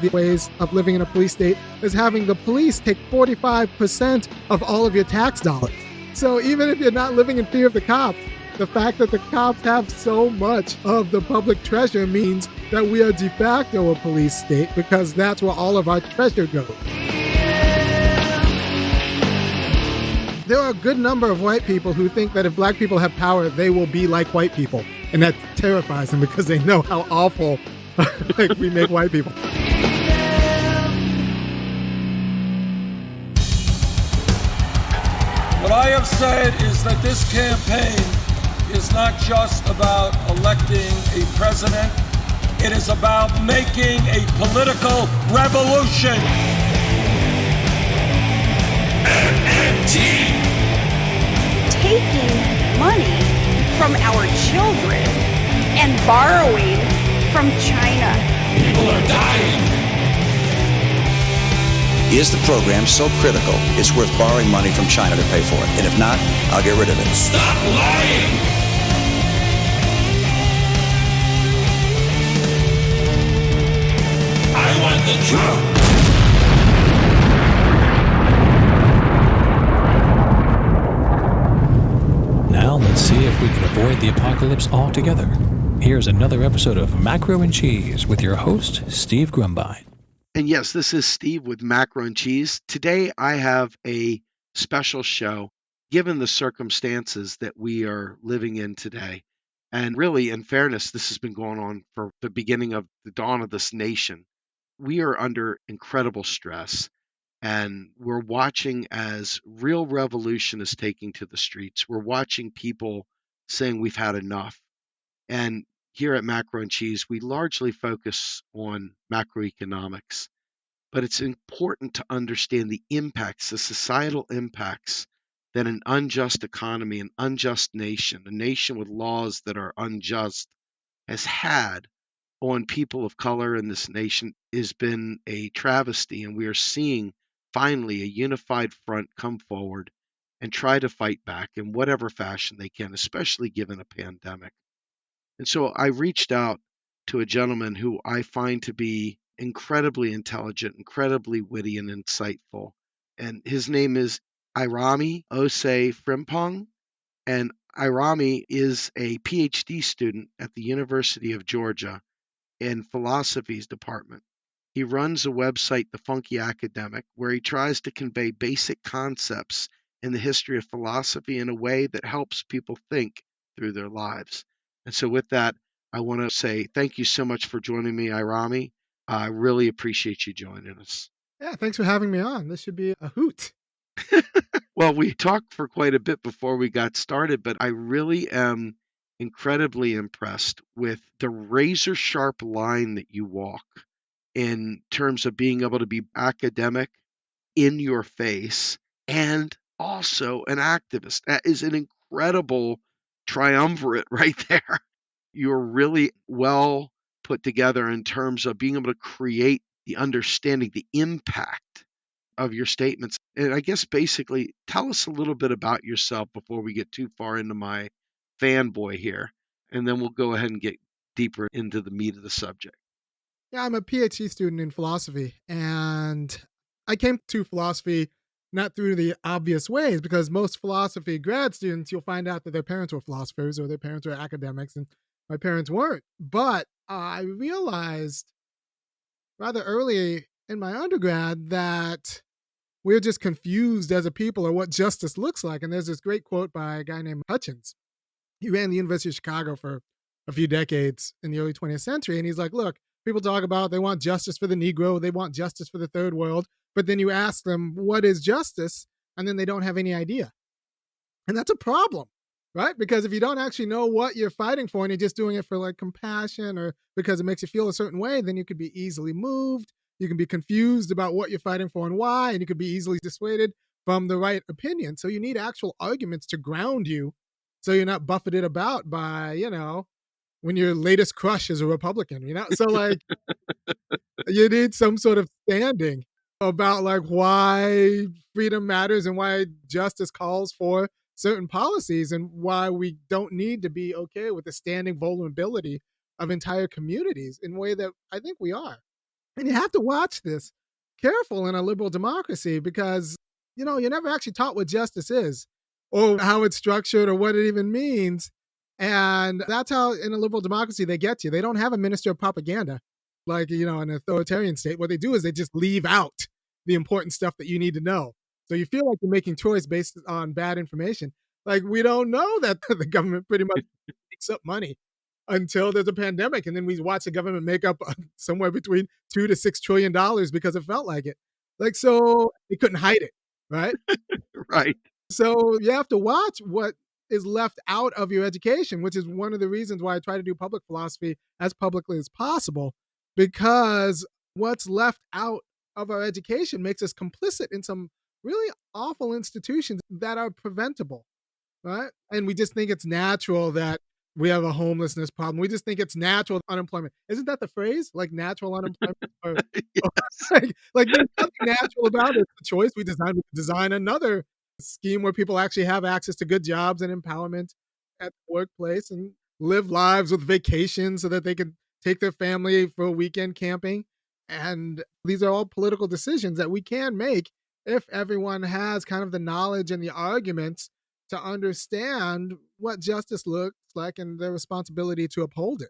the ways of living in a police state is having the police take 45% of all of your tax dollars. So even if you're not living in fear of the cops, the fact that the cops have so much of the public treasure means that we are de facto a police state because that's where all of our treasure goes. There are a good number of white people who think that if black people have power, they will be like white people. And that terrifies them because they know how awful we make white people. What I have said is that this campaign is not just about electing a president. It is about making a political revolution. MMT. Taking money from our children and borrowing from China. People are dying. Is the program so critical it's worth borrowing money from China to pay for it? And if not, I'll get rid of it. Stop lying! I want the truth! Now let's see if we can avoid the apocalypse altogether. Here's another episode of Macro and Cheese with your host, Steve Grumbine. And yes, this is Steve with Macro and Cheese. Today I have a special show, given the circumstances that we are living in today. And really, in fairness, this has been going on for the beginning of the dawn of this nation. We are under incredible stress, and we're watching as real revolution is taking to the streets. We're watching people saying we've had enough. And here at Macro and Cheese, we largely focus on macroeconomics, but it's important to understand the impacts, the societal impacts that an unjust economy, an unjust nation, a nation with laws that are unjust has had on people of color in this nation has been a travesty. And we are seeing finally a unified front come forward and try to fight back in whatever fashion they can, especially given a pandemic. And so I reached out to a gentleman who I find to be incredibly intelligent, incredibly witty and insightful. And his name is Irami Osei Frimpong. And Irami is a PhD student at the University of Georgia in philosophy's department. He runs a website, The Funky Academic, where he tries to convey basic concepts in the history of philosophy in a way that helps people think through their lives. And so with that, I want to say thank you so much for joining me, Irami. I really appreciate you joining us. Yeah, thanks for having me on. This should be a hoot. Well, we talked for quite a bit before we got started, but I really am incredibly impressed with the razor sharp line that you walk in terms of being able to be academic, in your face, and also an activist. That is an incredible triumvirate right there. You're really well put together in terms of being able to create the understanding, the impact of your statements. And I guess basically tell us a little bit about yourself before we get too far into my fanboy here. And then we'll go ahead and get deeper into the meat of the subject. Yeah, I'm a PhD student in philosophy, and I came to philosophy not through the obvious ways, because most philosophy grad students, you'll find out that their parents were philosophers or their parents were academics, and my parents weren't. But I realized rather early in my undergrad that we're just confused as a people of what justice looks like. And there's this great quote by a guy named Hutchins. He ran the University of Chicago for a few decades in the early 20th century. And he's like, look, people talk about they want justice for the Negro, they want justice for the third world. But then you ask them, what is justice? And then they don't have any idea. And that's a problem, right? Because if you don't actually know what you're fighting for and you're just doing it for like compassion or because it makes you feel a certain way, then you could be easily moved. You can be confused about what you're fighting for and why, and you could be easily dissuaded from the right opinion. So you need actual arguments to ground you so you're not buffeted about by, when your latest crush is a Republican, So like you need some sort of standing about like why freedom matters and why justice calls for certain policies and why we don't need to be okay with the standing vulnerability of entire communities in a way that I think we are. And you have to watch this careful in a liberal democracy because, you're never actually taught what justice is or how it's structured or what it even means. And that's how in a liberal democracy they get you. They don't have a minister of propaganda like, an authoritarian state. What they do is they just leave out the important stuff that you need to know. So you feel like you're making choice based on bad information. Like we don't know that the government pretty much makes up money until there's a pandemic, and then we watch the government make up somewhere between $2 to $6 trillion because it felt like it. Like so, they couldn't hide it, right? Right. So you have to watch what is left out of your education, which is one of the reasons why I try to do public philosophy as publicly as possible, because what's left out of our education makes us complicit in some really awful institutions that are preventable, right? And we just think it's natural that we have a homelessness problem. We just think it's natural unemployment. Isn't that the phrase? Like natural unemployment? Or, Yes. like there's nothing natural about it. It's a choice we design another scheme where people actually have access to good jobs and empowerment at the workplace and live lives with vacations so that they can take their family for a weekend camping. And these are all political decisions that we can make if everyone has kind of the knowledge and the arguments to understand what justice looks like and their responsibility to uphold it.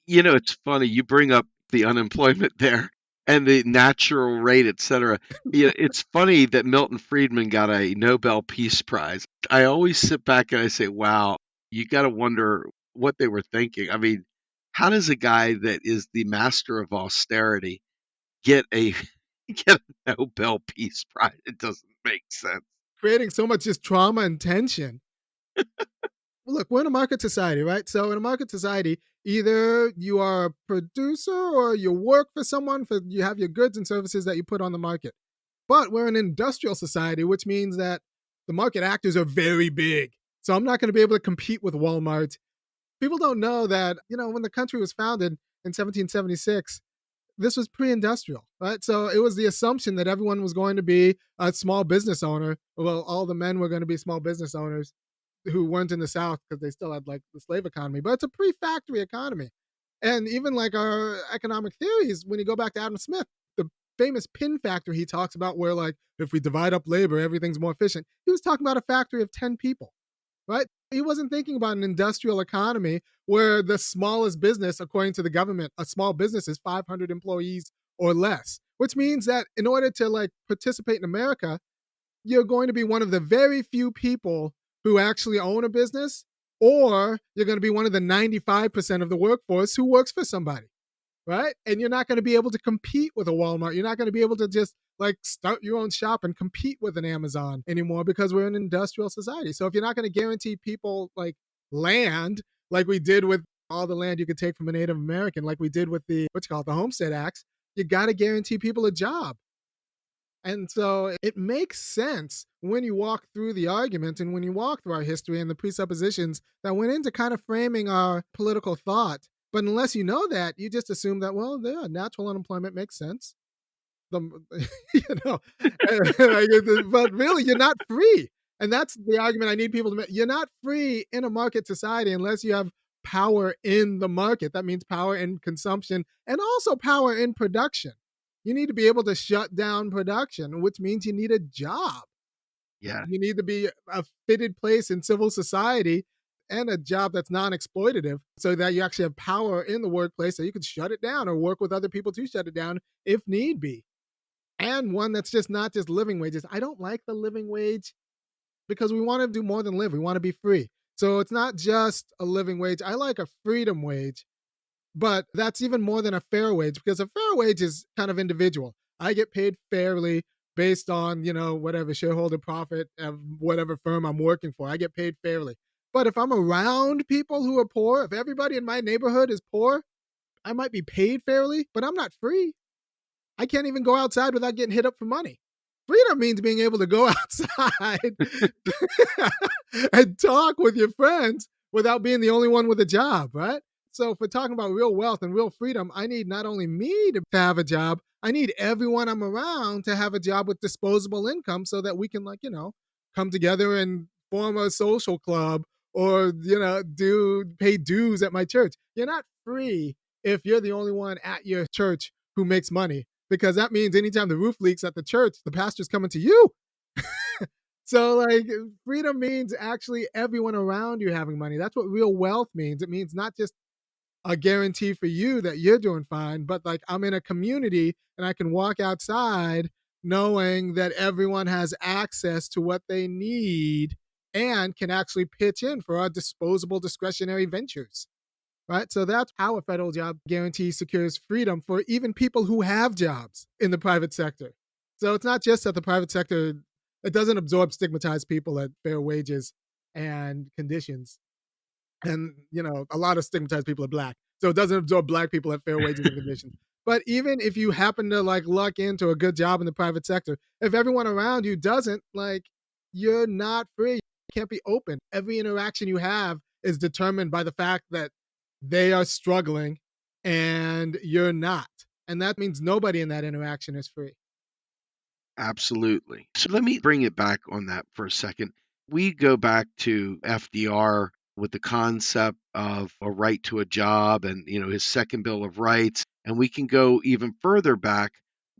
It's funny you bring up the unemployment there and the natural rate, et cetera. It's funny that Milton Friedman got a Nobel Peace Prize. I always sit back and I say, wow, you got to wonder what they were thinking. I mean, how does a guy that is the master of austerity get a get a Nobel Peace Prize? It doesn't make sense. Creating so much just trauma and tension. Look, we're in a market society, right? So in a market society, either you are a producer or you work for someone for you have your goods and services that you put on the market. But we're an industrial society, which means that the market actors are very big. So I'm not going to be able to compete with Walmart. People don't know that, when the country was founded in 1776, this was pre-industrial, right? So it was the assumption that everyone was going to be a small business owner. Well, all the men were going to be small business owners who weren't in the South because they still had like the slave economy, but it's a pre-factory economy. And even like our economic theories, when you go back to Adam Smith, the famous pin factor he talks about, where like if we divide up labor, everything's more efficient. He was talking about a factory of 10 people, right? He wasn't thinking about an industrial economy where the smallest business, according to the government, a small business is 500 employees or less, which means that in order to like participate in America, you're going to be one of the very few people who actually own a business, or you're going to be one of the 95% of the workforce who works for somebody, right? And you're not going to be able to compete with a Walmart. You're not going to be able to just like start your own shop and compete with an Amazon anymore because we're an industrial society. So if you're not going to guarantee people like land, like we did with all the land you could take from a Native American, like we did with the what's called the Homestead Acts, you got to guarantee people a job. And so it makes sense when you walk through the argument and when you walk through our history and the presuppositions that went into kind of framing our political thought. But unless you know that, you just assume that, well, yeah, natural unemployment makes sense. The, you know, but really, you're not free. And that's the argument I need people to make. You're not free in a market society unless you have power in the market. That means power in consumption and also power in production. You need to be able to shut down production, which means you need a job. Yeah. You need to be a fitted place in civil society and a job that's non-exploitative so that you actually have power in the workplace so you can shut it down or work with other people to shut it down if need be. And one that's just not just living wages. I don't like the living wage because we want to do more than live. We want to be free. So it's not just a living wage. I like a freedom wage, but that's even more than a fair wage because a fair wage is kind of individual. I get paid fairly based on, whatever shareholder profit of whatever firm I'm working for. I get paid fairly. But if I'm around people who are poor, if everybody in my neighborhood is poor, I might be paid fairly, but I'm not free. I can't even go outside without getting hit up for money. Freedom means being able to go outside and talk with your friends without being the only one with a job, right? So if we're talking about real wealth and real freedom, I need not only me to have a job, I need everyone I'm around to have a job with disposable income so that we can come together and form a social club or, do pay dues at my church. You're not free if you're the only one at your church who makes money, because that means anytime the roof leaks at the church, the pastor's coming to you. So, like, freedom means actually everyone around you having money. That's what real wealth means. It means not just a guarantee for you that you're doing fine, but like I'm in a community and I can walk outside knowing that everyone has access to what they need and can actually pitch in for our disposable discretionary ventures. Right. So that's how a federal job guarantee secures freedom for even people who have jobs in the private sector. So it's not just that the private sector, it doesn't absorb stigmatized people at fair wages and conditions. And, a lot of stigmatized people are black. So it doesn't absorb black people at fair wages and conditions. But even if you happen to like luck into a good job in the private sector, if everyone around you doesn't, like, you're not free. You can't be open. Every interaction you have is determined by the fact that they are struggling and you're not. And that means nobody in that interaction is free. Absolutely. So let me bring it back on that for a second. We go back to FDR with the concept of a right to a job and, his second Bill of Rights. And we can go even further back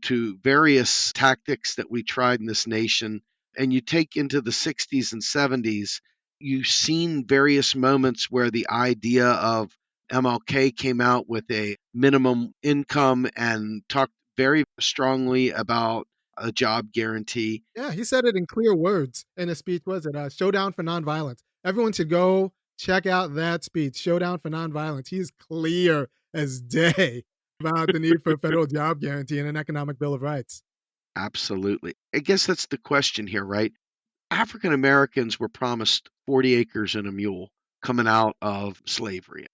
to various tactics that we tried in this nation. And you take into the 60s and 70s, you've seen various moments where the idea of MLK came out with a minimum income and talked very strongly about a job guarantee. Yeah, he said it in clear words in a speech. Was it Showdown for Nonviolence? Everyone should go check out that speech, Showdown for Nonviolence. He's clear as day about the need for a federal job guarantee and an economic bill of rights. Absolutely. I guess that's the question here, right? African Americans were promised 40 acres and a mule coming out of slavery.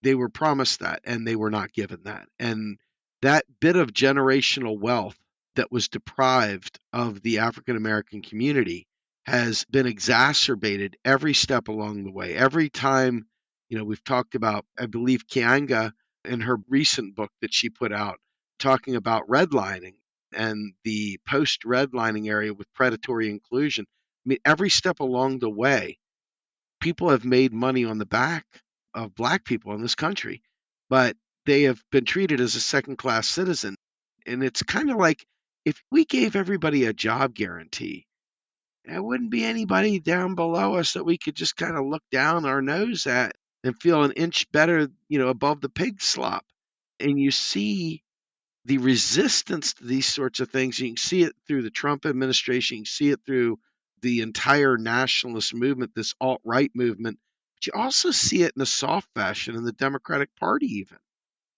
They were promised that, and they were not given that. And that bit of generational wealth that was deprived of the African American community has been exacerbated every step along the way. Every time, we've talked about, I believe, Kianga in her recent book that she put out, talking about redlining and the post redlining area with predatory inclusion. I mean, every step along the way, people have made money on the back of black people in this country, but they have been treated as a second class citizen. And it's kind of like if we gave everybody a job guarantee, there wouldn't be anybody down below us that we could just kind of look down our nose at and feel an inch better, above the pig slop. And you see the resistance to these sorts of things. You can see it through the Trump administration. You can see it through the entire nationalist movement, this alt-right movement. But you also see it in a soft fashion in the Democratic Party even.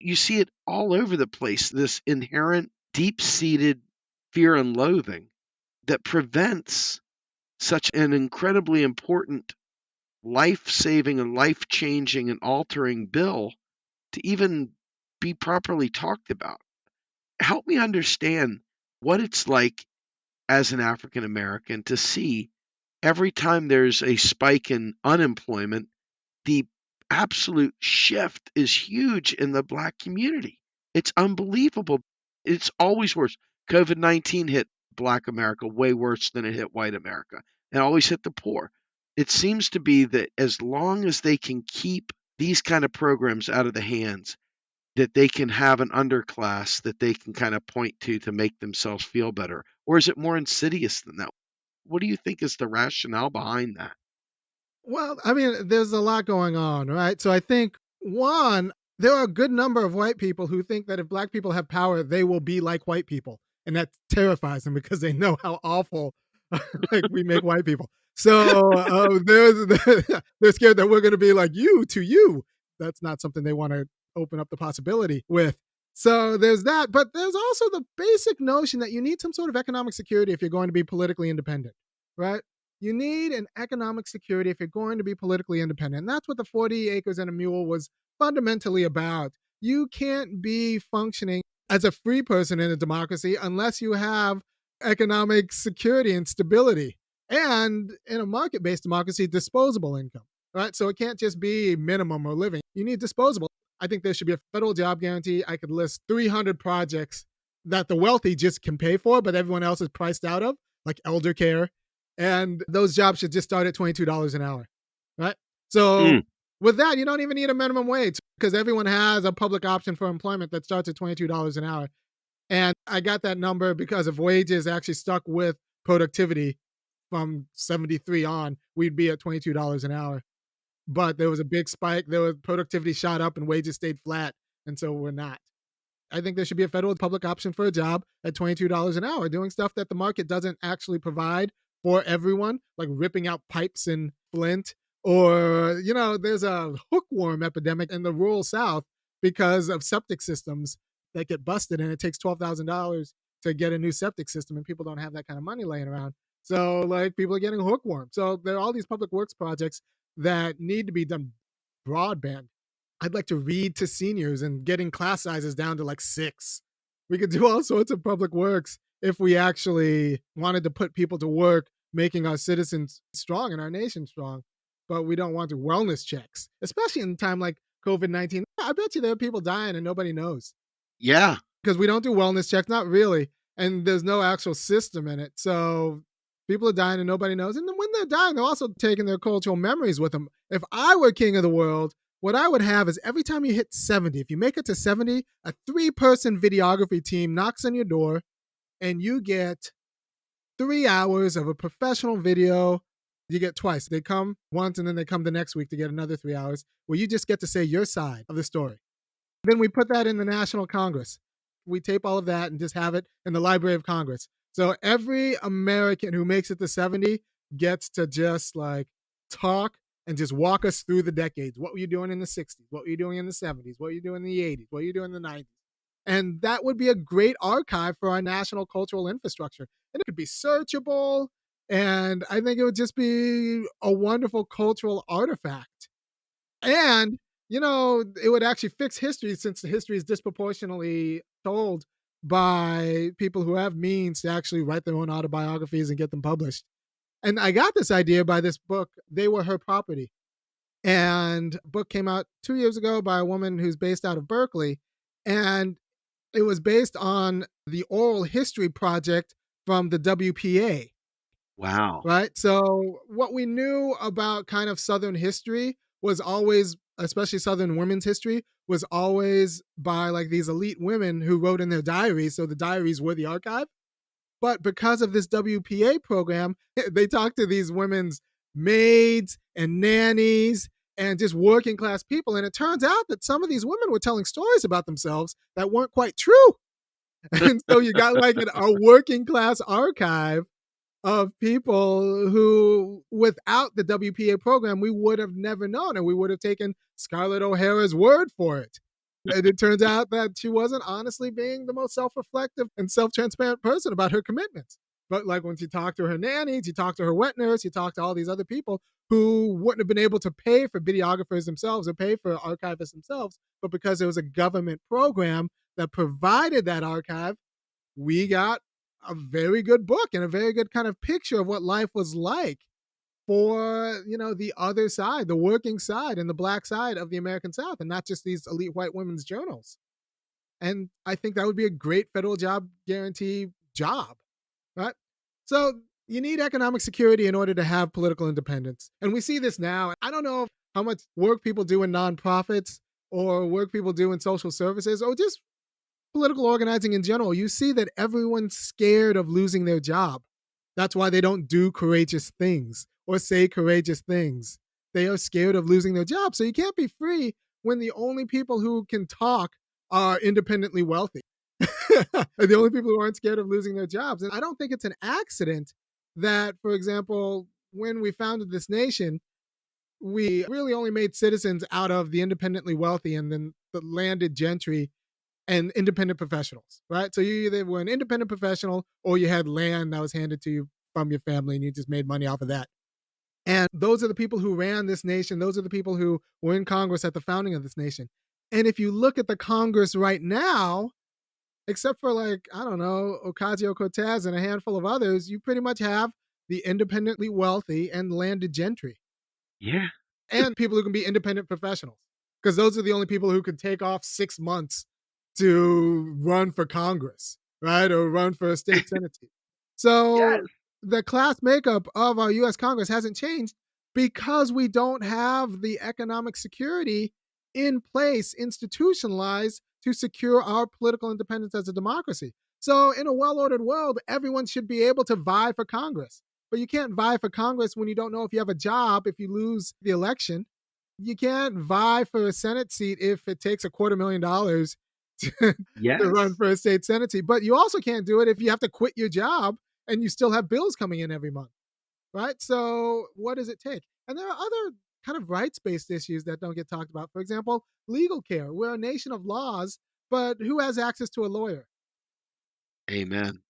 You see it all over the place, this inherent, deep-seated fear and loathing that prevents such an incredibly important, life-saving and life-changing and altering bill to even be properly talked about. Help me understand what it's like as an African American to see every time there's a spike in unemployment, the absolute shift is huge in the black community. It's unbelievable. It's always worse. COVID-19 hit black America way worse than it hit white America and always hit the poor. It seems to be that as long as they can keep these kind of programs out of the hands, that they can have an underclass that they can kind of point to make themselves feel better? Or is it more insidious than that? What do you think is the rationale behind that? Well, I mean, there's a lot going on, right? So I think, one, there are a good number of white people who think that if black people have power, they will be like white people. And that terrifies them because they know how awful like we make white people. So they're scared that we're going to be like you to you. That's not something they want to open up the possibility with. So there's that. But there's also the basic notion that you need some sort of economic security if you're going to be politically independent, right? You need an economic security if you're going to be politically independent. And that's what the 40 acres and a mule was fundamentally about. You can't be functioning as a free person in a democracy unless you have economic security and stability. And in a market based democracy, disposable income, right? So it can't just be minimum or living. You need disposable. I think there should be a federal job guarantee. I could list 300 projects that the wealthy just can pay for, but everyone else is priced out of, like elder care. And those jobs should just start at $22 an hour, right? So With that, you don't even need a minimum wage because everyone has a public option for employment that starts at $22 an hour. And I got that number because if wages actually stuck with productivity from 73 on, we'd be at $22 an hour. But there was a big spike. There was productivity shot up and wages stayed flat. And so we're not. I think there should be a federal public option for a job at $22 an hour, doing stuff that the market doesn't actually provide for everyone, like ripping out pipes in Flint. Or, there's a hookworm epidemic in the rural South because of septic systems that get busted, and it takes $12,000 to get a new septic system, and people don't have that kind of money laying around. So, like, people are getting hookworm. So, there are all these public works projects that need to be done broadband. I'd like to read to seniors and getting class sizes down to like 6. We could do all sorts of public works if we actually wanted to put people to work, making our citizens strong and our nation strong. But we don't want to wellness checks, especially in a time like COVID-19. I bet you there are people dying and nobody knows Yeah. because we don't do wellness checks, not really. And there's no actual system in it. So people are dying and nobody knows. And then when they're dying, they're also taking their cultural memories with them. If I were king of the world, what I would have is every time you hit 70, if you make it to 70, a 3-person videography team knocks on your door and you get 3 hours of a professional video. You get twice. They come once and then they come the next week to get another 3 hours where you just get to say your side of the story. Then we put that in the National Congress. We tape all of that and just have it in the Library of Congress. So every American who makes it to 70 gets to just like talk and just walk us through the decades. What were you doing in the 60s? What were you doing in the 70s? What were you doing in the 80s? What were you doing in the 90s? And that would be a great archive for our national cultural infrastructure. And it could be searchable. And I think it would just be a wonderful cultural artifact. And, it would actually fix history since the history is disproportionately told by people who have means to actually write their own autobiographies and get them published. And I got this idea by this book, They Were Her Property. And a book came out 2 years ago by a woman who's based out of Berkeley. And it was based on the oral history project from the WPA. Wow. Right. So what we knew about kind of Southern history was always, especially Southern women's history, was always by like these elite women who wrote in their diaries. So the diaries were the archive. But because of this WPA program, they talked to these women's maids and nannies and just working class people. And it turns out that some of these women were telling stories about themselves that weren't quite true. And so you got like a working class archive of people who, without the WPA program, we would have never known, and we would have taken Scarlett O'Hara's word for it. And it turns out that she wasn't honestly being the most self-reflective and self-transparent person about her commitments. But like when she talked to her nannies, you talked to her wet nurse, you talked to all these other people who wouldn't have been able to pay for videographers themselves or pay for archivists themselves, but because there was a government program that provided that archive, we got a very good book and a very good kind of picture of what life was like for, the other side, the working side and the black side of the American South, and not just these elite white women's journals. And I think that would be a great federal job guarantee job, right? So you need economic security in order to have political independence. And we see this now. I don't know how much work people do in nonprofits or work people do in social services or just political organizing in general. You see that everyone's scared of losing their job. That's why they don't do courageous things or say courageous things. They are scared of losing their job. So you can't be free when the only people who can talk are independently wealthy. The only people who aren't scared of losing their jobs. And I don't think it's an accident that, for example, when we founded this nation, we really only made citizens out of the independently wealthy and then the landed gentry and independent professionals, right? So you either were an independent professional or you had land that was handed to you from your family and you just made money off of that. And those are the people who ran this nation. Those are the people who were in Congress at the founding of this nation. And if you look at the Congress right now, except for like, I don't know, Ocasio-Cortez and a handful of others, you pretty much have the independently wealthy and landed gentry. Yeah. And people who can be independent professionals, because those are the only people who can take off 6 months to run for Congress, right? Or run for a state senate seat. Yes. So the class makeup of our US Congress hasn't changed because we don't have the economic security in place, institutionalized to secure our political independence as a democracy. So, in a well ordered world, everyone should be able to vie for Congress. But you can't vie for Congress when you don't know if you have a job if you lose the election. You can't vie for a Senate seat if it takes $250,000 to, to run Yes. for a state Senate seat. But you also can't do it if you have to quit your job and you still have bills coming in every month, right? So, what does it take? And there are other kind of rights based issues that don't get talked about. For example, legal care. We're a nation of laws, but who has access to a lawyer? Amen.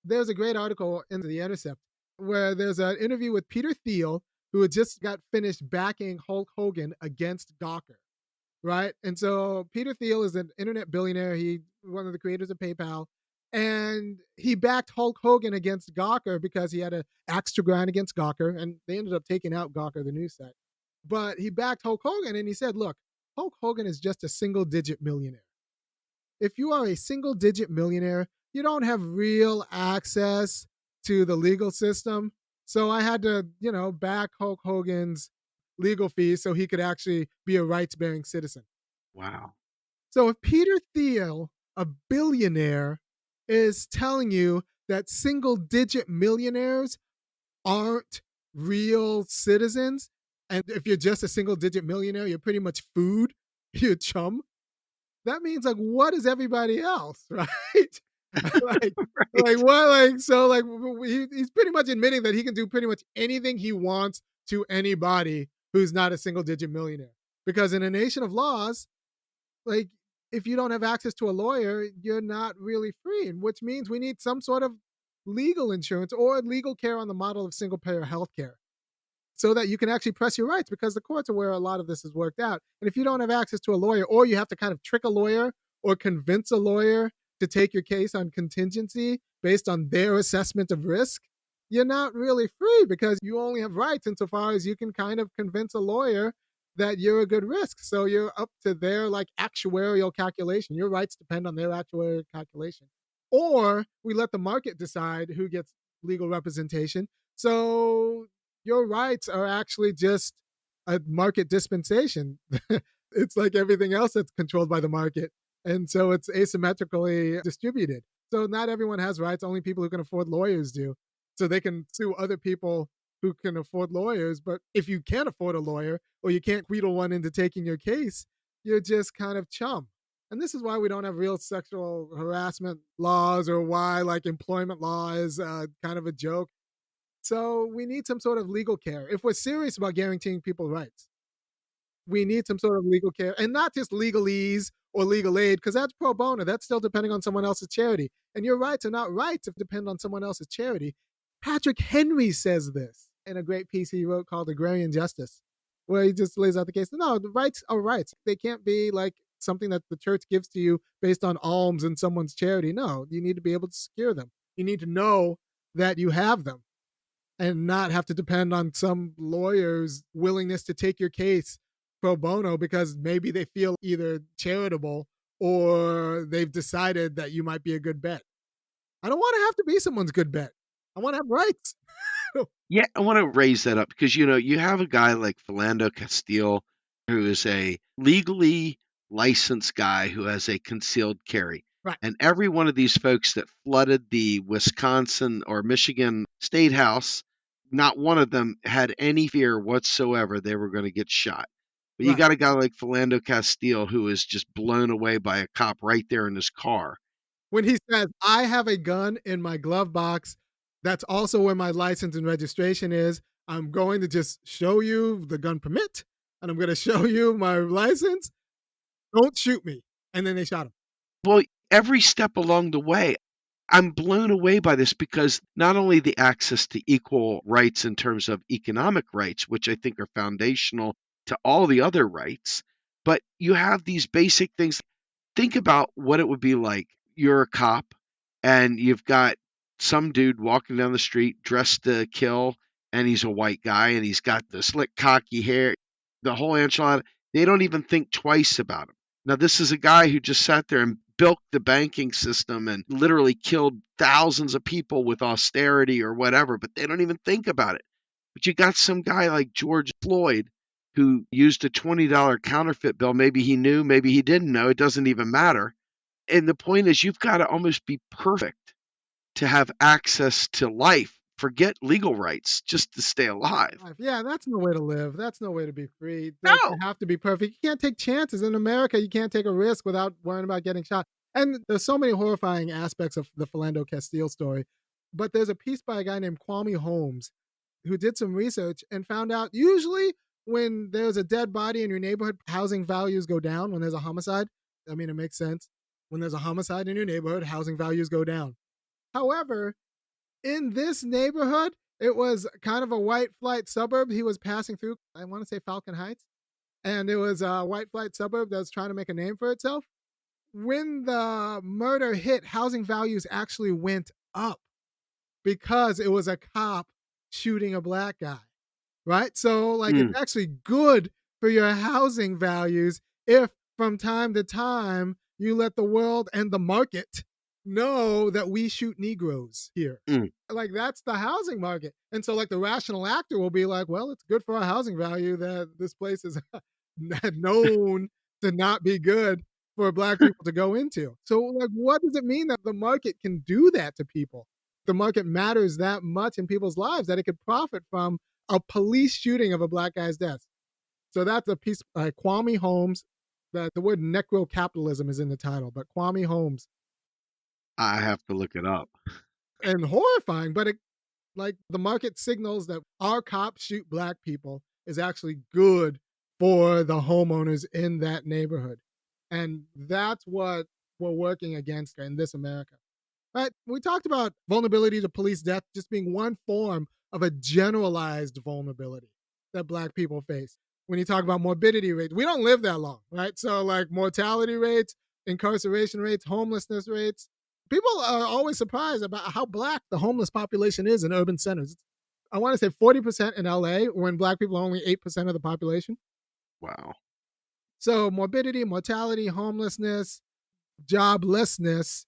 There's a great article in The Intercept where there's an interview with Peter Thiel, who had just got finished backing Hulk Hogan against Gawker, right? And so Peter Thiel is an internet billionaire. He one of the creators of PayPal, and he backed Hulk Hogan against Gawker because he had an axe to grind against Gawker, and they ended up taking out Gawker, the news site. But he backed Hulk Hogan, and he said, "Look, Hulk Hogan is just a single-digit millionaire. If you are a single-digit millionaire, you don't have real access to the legal system. So I had to, back Hulk Hogan's legal fees so he could actually be a rights-bearing citizen." Wow. So if Peter Thiel, a billionaire, is telling you that single digit millionaires aren't real citizens, and if you're just a single digit millionaire, you're pretty much food, you're chum, that means like what is everybody else, right? like like Right. what like so like he's pretty much admitting that he can do pretty much anything he wants to anybody who's not a single digit millionaire. Because in a nation of laws, like if you don't have access to a lawyer, you're not really free, which means we need some sort of legal insurance or legal care on the model of single payer healthcare so that you can actually press your rights, because the courts are where a lot of this is worked out. And if you don't have access to a lawyer, or you have to kind of trick a lawyer or convince a lawyer to take your case on contingency based on their assessment of risk, you're not really free because you only have rights insofar as you can kind of convince a lawyer that you're a good risk. So you're up to their like actuarial calculation. Your rights depend on their actuarial calculation. Or we let the market decide who gets legal representation. So your rights are actually just a market dispensation. It's like everything else that's controlled by the market. And so it's asymmetrically distributed. So not everyone has rights, only people who can afford lawyers do. So they can sue other people who can afford lawyers. But if you can't afford a lawyer or you can't wheedle one into taking your case, you're just kind of chum. And this is why we don't have real sexual harassment laws, or why like employment law is kind of a joke. So we need some sort of legal care. If we're serious about guaranteeing people rights, we need some sort of legal care, and not just legalese or legal aid, because that's pro bono. That's still depending on someone else's charity. And your rights are not rights if they depend on someone else's charity. Patrick Henry says this in a great piece he wrote called Agrarian Justice, where he just lays out the case. No, the rights are rights. They can't be like something that the church gives to you based on alms and someone's charity. No, you need to be able to secure them. You need to know that you have them and not have to depend on some lawyer's willingness to take your case pro bono because maybe they feel either charitable or they've decided that you might be a good bet. I don't want to have to be someone's good bet. I want to have rights. Yeah, I want to raise that up because you have a guy like Philando Castile who is a legally licensed guy who has a concealed carry. Right. And every one of these folks that flooded the Wisconsin or Michigan State House, not one of them had any fear whatsoever they were going to get shot. But you Right. got a guy like Philando Castile who is just blown away by a cop right there in his car. When he says, I have a gun in my glove box, that's also where my license and registration is. I'm going to just show you the gun permit and I'm going to show you my license. Don't shoot me. And then they shot him. Well, every step along the way, I'm blown away by this because not only the access to equal rights in terms of economic rights, which I think are foundational to all the other rights, but you have these basic things. Think about what it would be like. You're a cop and you've got some dude walking down the street dressed to kill, and he's a white guy and he's got the slick, cocky hair, the whole enchilada. They don't even think twice about him. Now, this is a guy who just sat there and bilked the banking system and literally killed thousands of people with austerity or whatever, but they don't even think about it. But you got some guy like George Floyd who used a $20 counterfeit bill. Maybe he knew, maybe he didn't know. It doesn't even matter. And the point is, you've got to almost be perfect to have access to life. Forget legal rights, just to stay alive. Yeah, that's no way to live. That's no way to be free. Like, you No. have to be perfect. You can't take chances. In America, you can't take a risk without worrying about getting shot. And there's so many horrifying aspects of the Philando Castile story. But there's a piece by a guy named Kwame Holmes who did some research and found out usually when there's a dead body in your neighborhood, housing values go down when there's a homicide. I mean, it makes sense. When there's a homicide in your neighborhood, housing values go down. However, in this neighborhood, it was kind of a white flight suburb he was passing through. I want to say Falcon Heights. And it was a white flight suburb that was trying to make a name for itself. When the murder hit, housing values actually went up because it was a cop shooting a black guy, right? So, like, it's Mm, actually good for your housing values if from time to time you let the world and the market know that we shoot Negroes here. mm, Like, that's the housing market. And so, like, the rational actor will be like, well, it's good for our housing value that this place is known to not be good for black people to go into. So, like, what does it mean that the market can do that to people? The market matters that much in people's lives that it could profit from a police shooting of a black guy's death. So that's a piece by Kwame Holmes. The word necro-capitalism is in the title, but Kwame Holmes. I have to look it up. And horrifying, but it, like, the market signals that our cops shoot black people is actually good for the homeowners in that neighborhood. And that's what we're working against in this America. Right? We talked about vulnerability to police death just being one form of a generalized vulnerability that black people face. When you talk about morbidity rates, we don't live that long, right? So, like, mortality rates, incarceration rates, homelessness rates, people are always surprised about how black the homeless population is in urban centers. I want to say 40% in LA when black people are only 8% of the population. Wow. So, morbidity, mortality, homelessness, joblessness,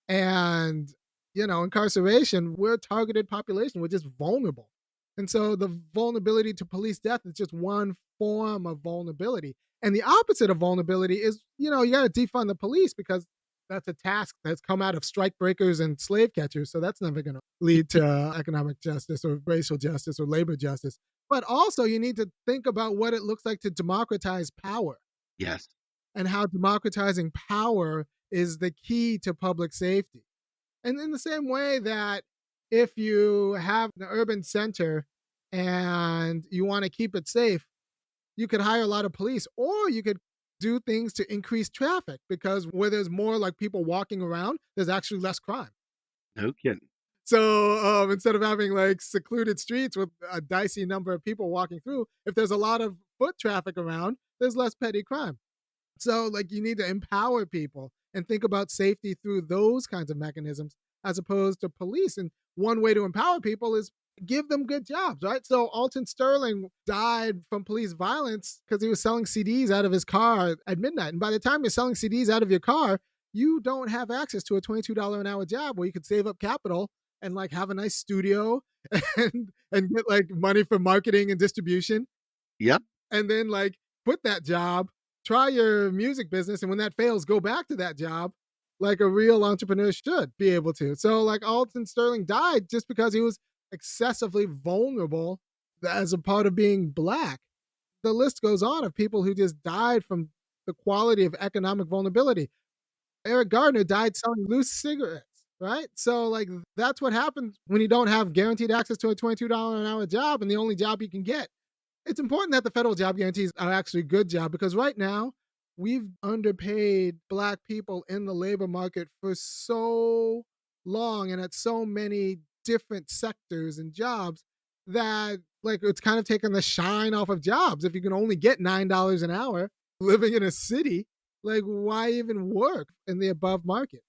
and incarceration, we're a targeted population. We're just vulnerable. And so the vulnerability to police death is just one form of vulnerability. And the opposite of vulnerability is, you got to defund the police because that's a task that's come out of strike breakers and slave catchers. So that's never going to lead to economic justice or racial justice or labor justice. But also, you need to think about what it looks like to democratize power Yes. and how democratizing power is the key to public safety. And in the same way that if you have an urban center and you want to keep it safe, you could hire a lot of police or you could do things to increase traffic because where there's more like people walking around, there's actually less crime. No kidding. So instead of having like secluded streets with a dicey number of people walking through, if there's a lot of foot traffic around, there's less petty crime. So, like, you need to empower people and think about safety through those kinds of mechanisms as opposed to police. And one way to empower people is give them good jobs, right? So, Alton Sterling died from police violence because he was selling CDs out of his car at midnight. And by the time you're selling CDs out of your car, you don't have access to a $22 an hour job where you could save up capital and like have a nice studio and get like money for marketing and distribution Yep. and then like quit that job, try your music business, and when that fails, go back to that job like a real entrepreneur should be able to. So, like, Alton Sterling died just because he was excessively vulnerable as a part of being black. The list goes on of people who just died from the quality of economic vulnerability. Eric Gardner died selling loose cigarettes, right? So, like, that's what happens when you don't have guaranteed access to a $22 an hour job and the only job you can get. It's important that the federal job guarantees are actually a good job because right now we've underpaid black people in the labor market for so long and at so many different sectors and jobs that like it's kind of taken the shine off of jobs. If you can only get $9 an hour living in a city, like why even work in the above market?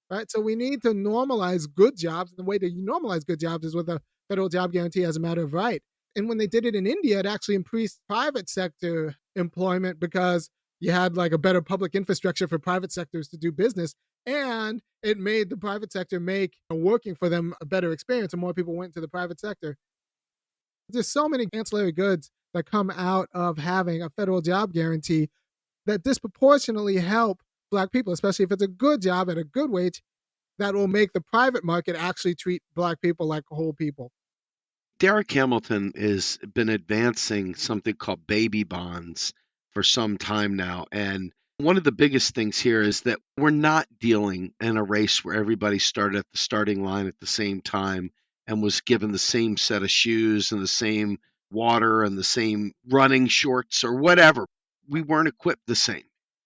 Right. So we need to normalize good jobs. And the way to normalize good jobs is with a federal job guarantee as a matter of right. And when they did it in India, it actually increased private sector employment because you had like a better public infrastructure for private sectors to do business. And it made the private sector make working for them a better experience and more people went to the private sector. There's so many ancillary goods that come out of having a federal job guarantee that disproportionately help Black people, especially if it's a good job at a good wage that will make the private market actually treat Black people like whole people. Derek Hamilton has been advancing something called baby bonds for some time now. And one of the biggest things here is that we're not dealing in a race where everybody started at the starting line at the same time and was given the same set of shoes and the same water and the same running shorts or whatever. We weren't equipped the same.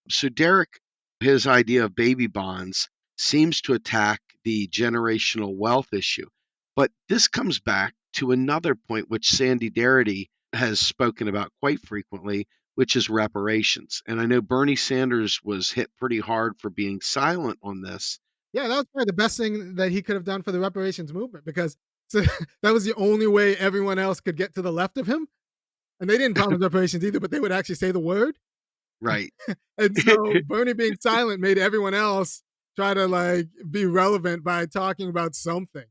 So Derek, his idea of baby bonds seems to attack the generational wealth issue. But this comes back to another point which Sandy Darity has spoken about quite frequently, which is reparations. And I know Bernie Sanders was hit pretty hard for being silent on this. Yeah, that was probably the best thing that he could have done for the reparations movement, because that was the only way everyone else could get to the left of him. And they didn't promise reparations either, but they would actually say the word. Right. And so Bernie being silent made everyone else try to be relevant by talking about something.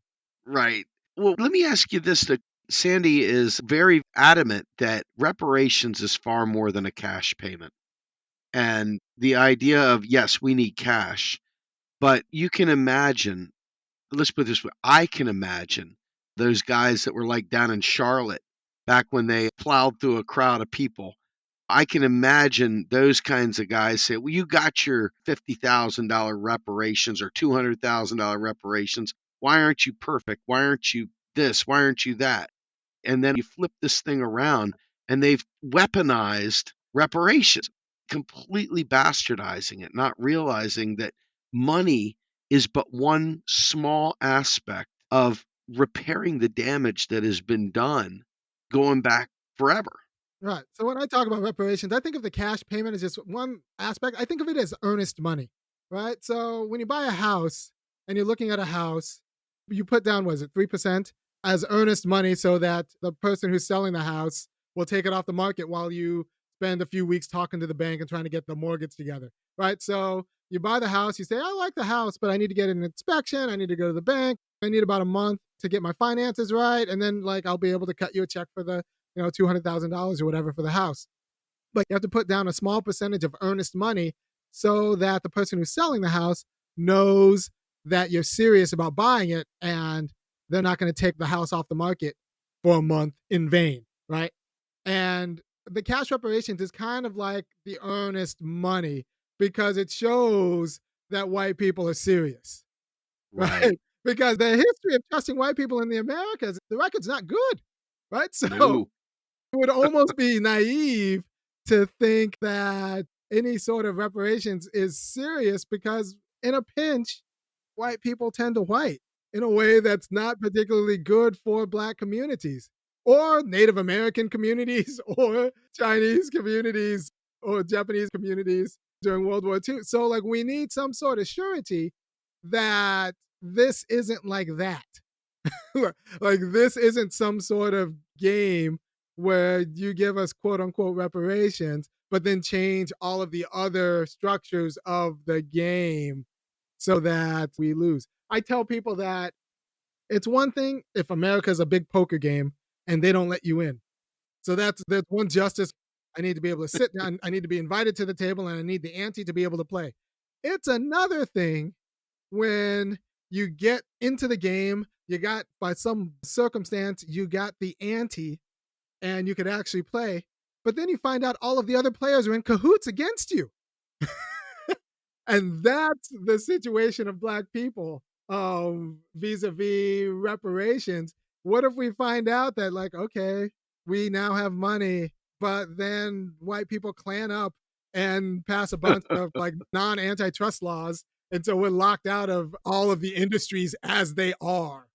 Right. Well, let me ask you this. Sandy is very adamant that reparations is far more than a cash payment. And the idea of, yes, we need cash, but you can imagine, let's put it this way, I can imagine those guys that were like down in Charlotte back when they plowed through a crowd of people. I can imagine those kinds of guys say, well, you got your $50,000 reparations or $200,000 reparations. Why aren't you perfect? Why aren't you this? Why aren't you that? And then you flip this thing around and they've weaponized reparations, completely bastardizing it, not realizing that money is but one small aspect of repairing the damage that has been done going back forever. Right. So when I talk about reparations, I think of the cash payment as just one aspect. I think of it as earnest money, right? So when you buy a house and you're looking at a house, you put down, was it 3% as earnest money so that the person who's selling the house will take it off the market while you spend a few weeks talking to the bank and trying to get the mortgage together, right? So you buy the house, you say, I like the house, but I need to get an inspection. I need to go to the bank. I need about a month to get my finances right. And then I'll be able to cut you a check for the $200,000 or whatever for the house. But you have to put down a small percentage of earnest money so that the person who's selling the house knows that you're serious about buying it and they're not going to take the house off the market for a month in vain, right? And the cash reparations is kind of like the earnest money because it shows that white people are serious, right? Because the history of trusting white people in the Americas, the record's not good, right? So No. it would almost be naive to think that any sort of reparations is serious because in a pinch, white people tend to white in a way that's not particularly good for Black communities or Native American communities or Chinese communities or Japanese communities during World War II. So we need some sort of surety that this isn't like that. This isn't some sort of game where you give us quote unquote reparations, but then change all of the other structures of the game so that we lose. I tell people that it's one thing if America's a big poker game and they don't let you in. So that's one justice. I need to be able to sit down. I need to be invited to the table and I need the ante to be able to play. It's another thing when you get into the game, you got, by some circumstance, you got the ante and you could actually play, but then you find out all of the other players are in cahoots against you. And that's the situation of Black people vis-a-vis reparations. What if we find out that okay, we now have money, but then white people clan up and pass a bunch of non-antitrust laws, and so we're locked out of all of the industries as they are.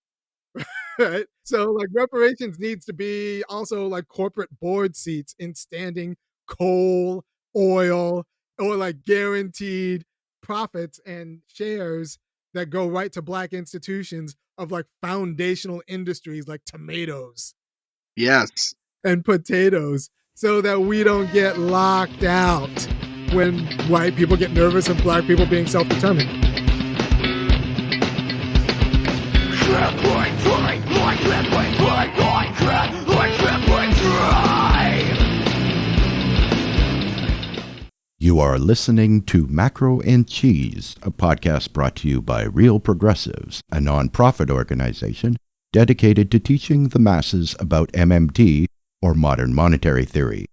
Right? So reparations needs to be also corporate board seats in standing coal, oil, or guaranteed profits and shares that go right to Black institutions of foundational industries like tomatoes. Yes. And potatoes, so that we don't get locked out when white people get nervous of Black people being self-determined. Like You are listening to Macro and Cheese, a podcast brought to you by Real Progressives, a nonprofit organization dedicated to teaching the masses about MMT, or modern monetary theory.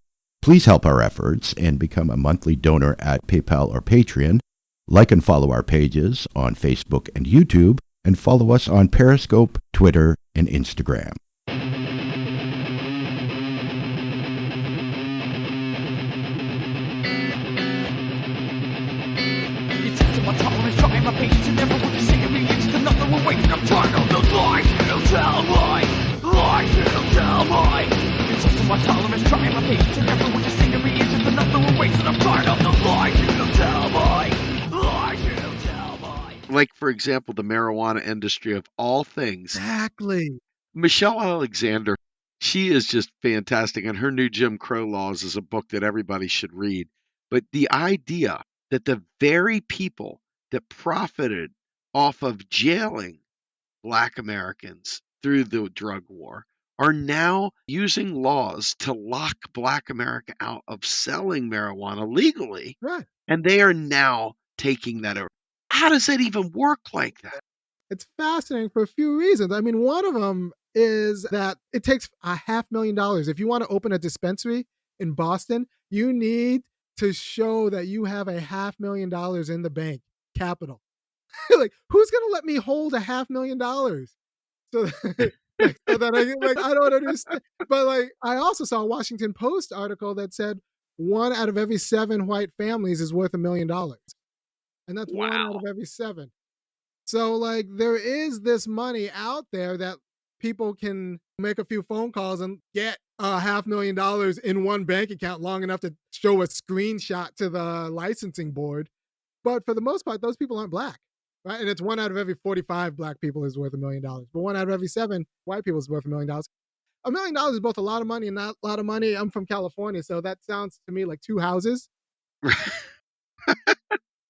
Please help our efforts and become a monthly donor at PayPal or Patreon. Like and follow our pages on Facebook and YouTube, and follow us on Periscope, Twitter, and Instagram. My tolerance, trying my patience, and never would you say to me, it's another way. I'm tired of the lies you tell me, lies you tell me. It's also my tolerance, trying my patience, and never would you say to me, it's another way. And I'm tired of the lies you tell me, lies you tell me. Like, for example, the marijuana industry of all things. Exactly. Michelle Alexander, she is just fantastic, and her new Jim Crow Laws is a book that everybody should read. But the idea that the very people that profited off of jailing Black Americans through the drug war are now using laws to lock Black America out of selling marijuana legally, Right. and they are now taking that over. How does that even work like that? It's fascinating for a few reasons. I mean, one of them is that it takes $500,000. If you want to open a dispensary in Boston, you need to show that you have $500,000 in the bank capital. Like, who's going to let me hold $500,000? So, so that I don't understand. But like, I also saw a Washington Post article that said 1 out of every 7 white families is worth $1,000,000. And that's 1 out of every 7. So like there is this money out there that people can make a few phone calls and get $500,000 in one bank account long enough to show a screenshot to the licensing board. But for the most part, those people aren't Black, right? And it's 1 out of every 45 Black people is worth $1,000,000. But 1 out of every 7 white people is worth $1,000,000. $1,000,000 is both a lot of money and not a lot of money. I'm from California, so that sounds to me like 2 houses.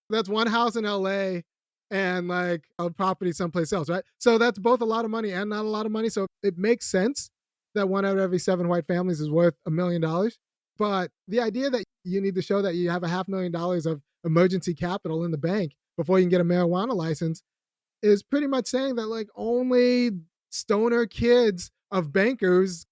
That's 1 house in LA and like a property someplace else, right? So that's both a lot of money and not a lot of money. So it makes sense that 1 out of every 7 white families is worth $1,000,000. But the idea that you need to show that you have $500,000 of emergency capital in the bank before you can get a marijuana license is pretty much saying that like only stoner kids of bankers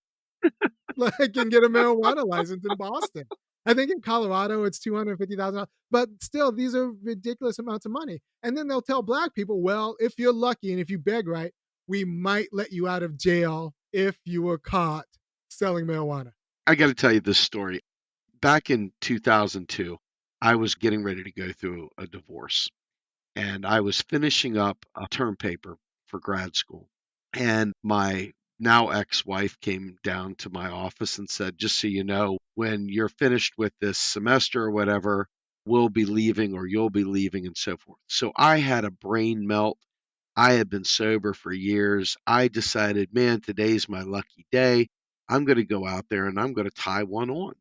like can get a marijuana license in Boston. I think in Colorado it's $250,000, but still these are ridiculous amounts of money. And then they'll tell Black people, well, if you're lucky and if you beg right, we might let you out of jail if you were caught selling marijuana. I got to tell you this story. Back in 2002, I was getting ready to go through a divorce, and I was finishing up a term paper for grad school. And my now ex-wife came down to my office and said, just so you know, when you're finished with this semester or whatever, we'll be leaving or you'll be leaving and so forth. So I had a brain melt. I had been sober for years. I decided, man, today's my lucky day. I'm going to go out there and I'm going to tie one on.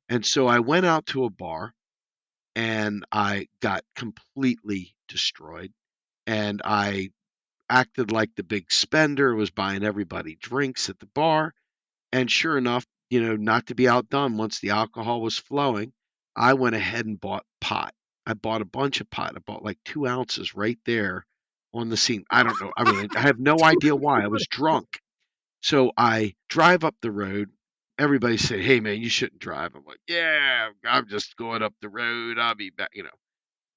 And so I went out to a bar and I got completely destroyed. And I acted like the big spender, was buying everybody drinks at the bar. And sure enough, not to be outdone, once the alcohol was flowing, I went ahead and bought pot. I bought a bunch of pot. I bought like 2 ounces right there on the scene. I don't know. I have no idea why. I was drunk. So I drive up the road. Everybody said, hey, man, you shouldn't drive. I'm like, yeah, I'm just going up the road. I'll be back.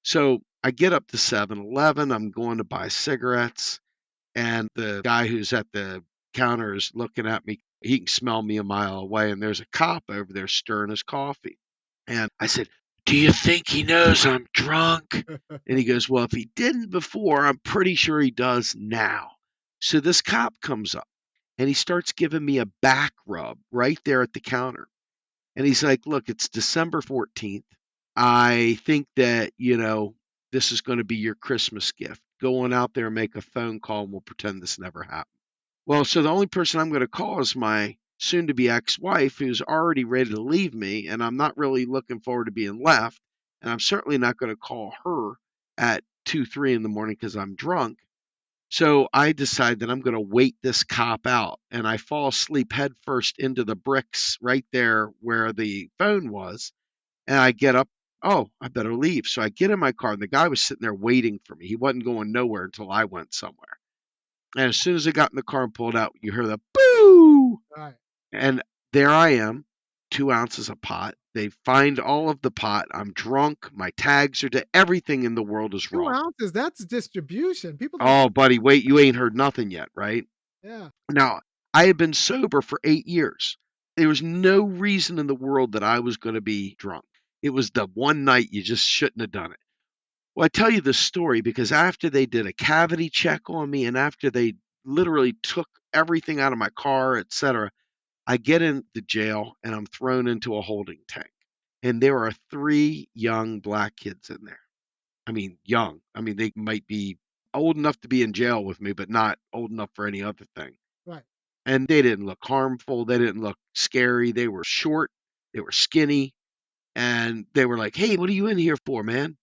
So I get up to 7-Eleven. I'm going to buy cigarettes. And the guy who's at the counter is looking at me. He can smell me a mile away. And there's a cop over there stirring his coffee. And I said, do you think he knows I'm drunk? And he goes, well, if he didn't before, I'm pretty sure he does now. So this cop comes up and he starts giving me a back rub right there at the counter. And he's like, look, it's December 14th. I think that, this is going to be your Christmas gift. Go on out there and make a phone call and we'll pretend this never happened. Well, so the only person I'm going to call is my soon to be ex wife, who's already ready to leave me. And I'm not really looking forward to being left. And I'm certainly not going to call her at 2, 3 in the morning because I'm drunk. So I decide that I'm going to wait this cop out. And I fall asleep head first into the bricks right there where the phone was. And I get up oh, I better leave. So I get in my car, and the guy was sitting there waiting for me. He wasn't going nowhere until I went somewhere. And as soon as I got in the car and pulled out, you hear the boo. Right. And there I am, 2 ounces of pot. They find all of the pot. I'm drunk. My tags are to everything in the world is Two wrong. ounces, that's distribution. People don't. Oh, buddy, wait, you ain't heard nothing yet, right? Yeah. Now, I had been sober for 8 years. There was no reason in the world that I was going to be drunk. It was the one night you just shouldn't have done it. Well, I tell you this story because after they did a cavity check on me and after they literally took everything out of my car, etc., I get into jail and I'm thrown into a holding tank. And there are 3 young black kids in there. I mean, young. I mean, they might be old enough to be in jail with me, but not old enough for any other thing. Right. And they didn't look harmful. They didn't look scary. They were short. They were skinny. And they were like, hey, what are you in here for, man?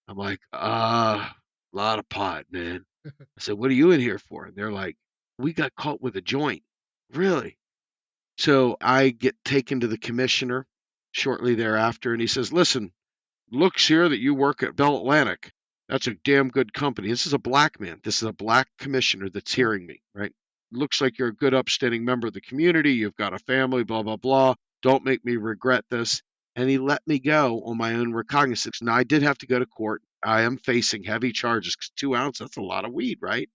I'm like, a lot of pot, man. I said, what are you in here for? And they're like, we got caught with a joint. Really? So I get taken to the commissioner shortly thereafter, and he says, listen, looks here that you work at Bell Atlantic. That's a damn good company. This is a black man. This is a black commissioner that's Right. hearing me, right? Looks like you're a good, upstanding member of the community. You've got a family, blah, blah, blah. Don't make me regret this. And he let me go on my own recognizance. Now, I did have to go to court. I am facing heavy charges because 2 ounces, that's a lot of weed, right?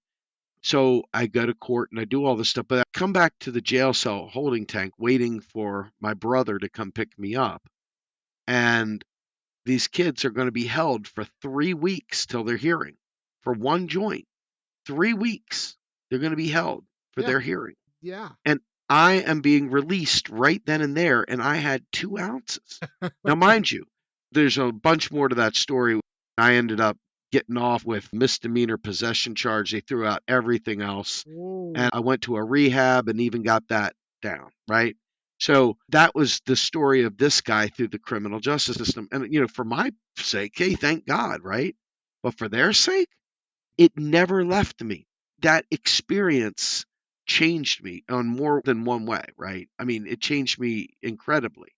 So I go to court and I do all this stuff, but I come back to the jail cell holding tank waiting for my brother to come pick me up. And these kids are going to be held for 3 weeks till their hearing for one joint. 3 weeks. They're going to be held for Yeah. their hearing. Yeah. And I am being released right then and there, and I had 2 ounces. Now, mind you, there's a bunch more to that story. I ended up getting off with misdemeanor possession charge. They threw out everything else. Whoa. And I went to a rehab and even got that down, right? So that was the story of this guy through the criminal justice system. And, for my sake, hey, thank God, right? But for their sake, it never left me. That experience changed me on more than one way, right? I mean, it changed me incredibly.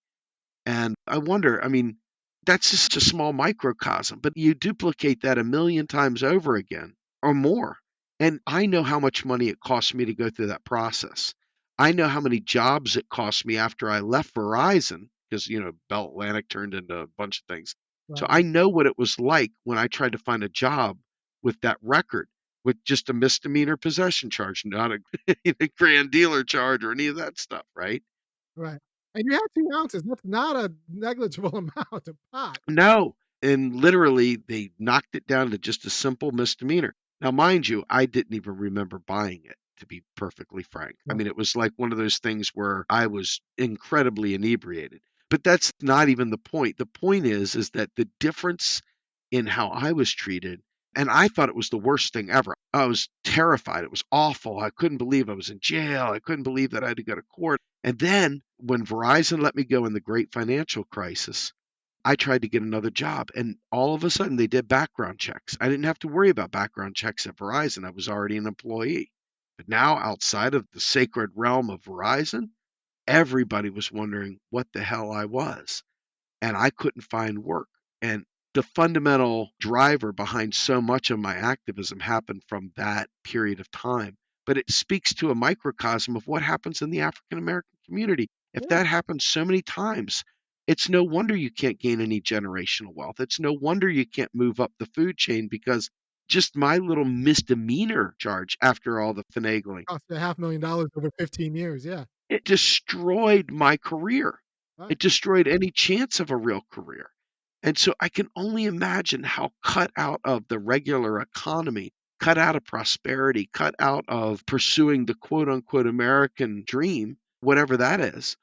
And I wonder, I mean, that's just a small microcosm, but you duplicate that a million times over again or more. And I know how much money it cost me to go through that process. I know how many jobs it cost me after I left Verizon because, Bell Atlantic turned into a bunch of things. So Right. I know what it was like when I tried to find a job with that record with just a misdemeanor possession charge, not a grand dealer charge or any of that stuff, right? Right. And you had 2 ounces. That's not a negligible amount of pot. No. And literally, they knocked it down to just a simple misdemeanor. Now, mind you, I didn't even remember buying it, to be perfectly frank. I Right. mean, it was like one of those things where I was incredibly inebriated. But that's not even the point. The point is that the difference in how I was treated, and I thought it was the worst thing ever. I was terrified. It was awful. I couldn't believe I was in jail. I couldn't believe that I had to go to court. And then when Verizon let me go in the great financial crisis, I tried to get another job, and all of a sudden they did background checks. I didn't have to worry about background checks at Verizon. I was already an employee. But now, outside of the sacred realm of Verizon, everybody was wondering what the hell I was. And I couldn't find work. And the fundamental driver behind so much of my activism happened from that period of time. But it speaks to a microcosm of what happens in the African American community. If Yeah. that happens so many times, it's no wonder you can't gain any generational wealth. It's no wonder you can't move up the food chain because just my little misdemeanor charge after all the finagling, Cost you $500,000 over 15 years. Yeah. it destroyed my career. Right. It destroyed any chance of a real career. And so I can only imagine how cut out of the regular economy, cut out of prosperity, cut out of pursuing the quote unquote American dream, whatever that is.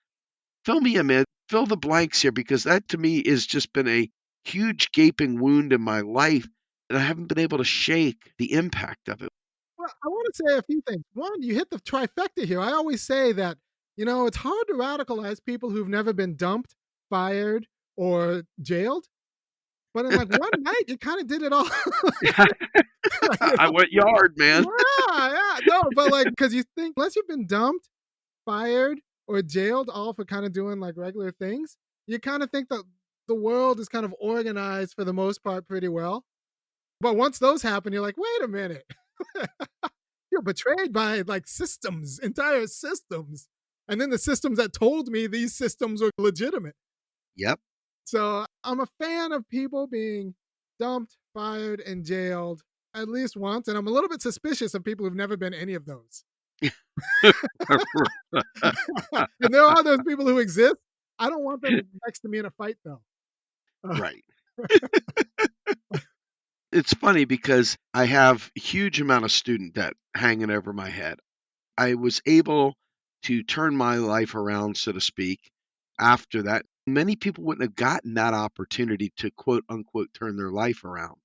Fill me in, man. Fill the blanks here because that to me has just been a huge gaping wound in my life that I haven't been able to shake the impact of it. Well, I want to say a few things. One, you hit the trifecta here. I always say that, it's hard to radicalize people who've never been dumped, fired, or jailed. But in like one night, you kind of did it all. I went yard, man. Yeah, yeah. No, but like, because you think, unless you've been dumped, fired, or jailed, all for kind of doing like regular things, you kind of think that the world is kind of organized for the most part pretty well. But once those happen, you're like, wait a minute. You're betrayed by like systems, entire systems. And then the systems that told me these systems were legitimate. Yep. So I'm a fan of people being dumped, fired, and jailed at least once. And I'm a little bit suspicious of people who've never been any of those. And there are those people who exist. I don't want them next to me in a fight, though. Right. It's funny because I have a huge amount of student debt hanging over my head. I was able to turn my life around, so to speak, after that. Many people wouldn't have gotten that opportunity to quote unquote turn their life around,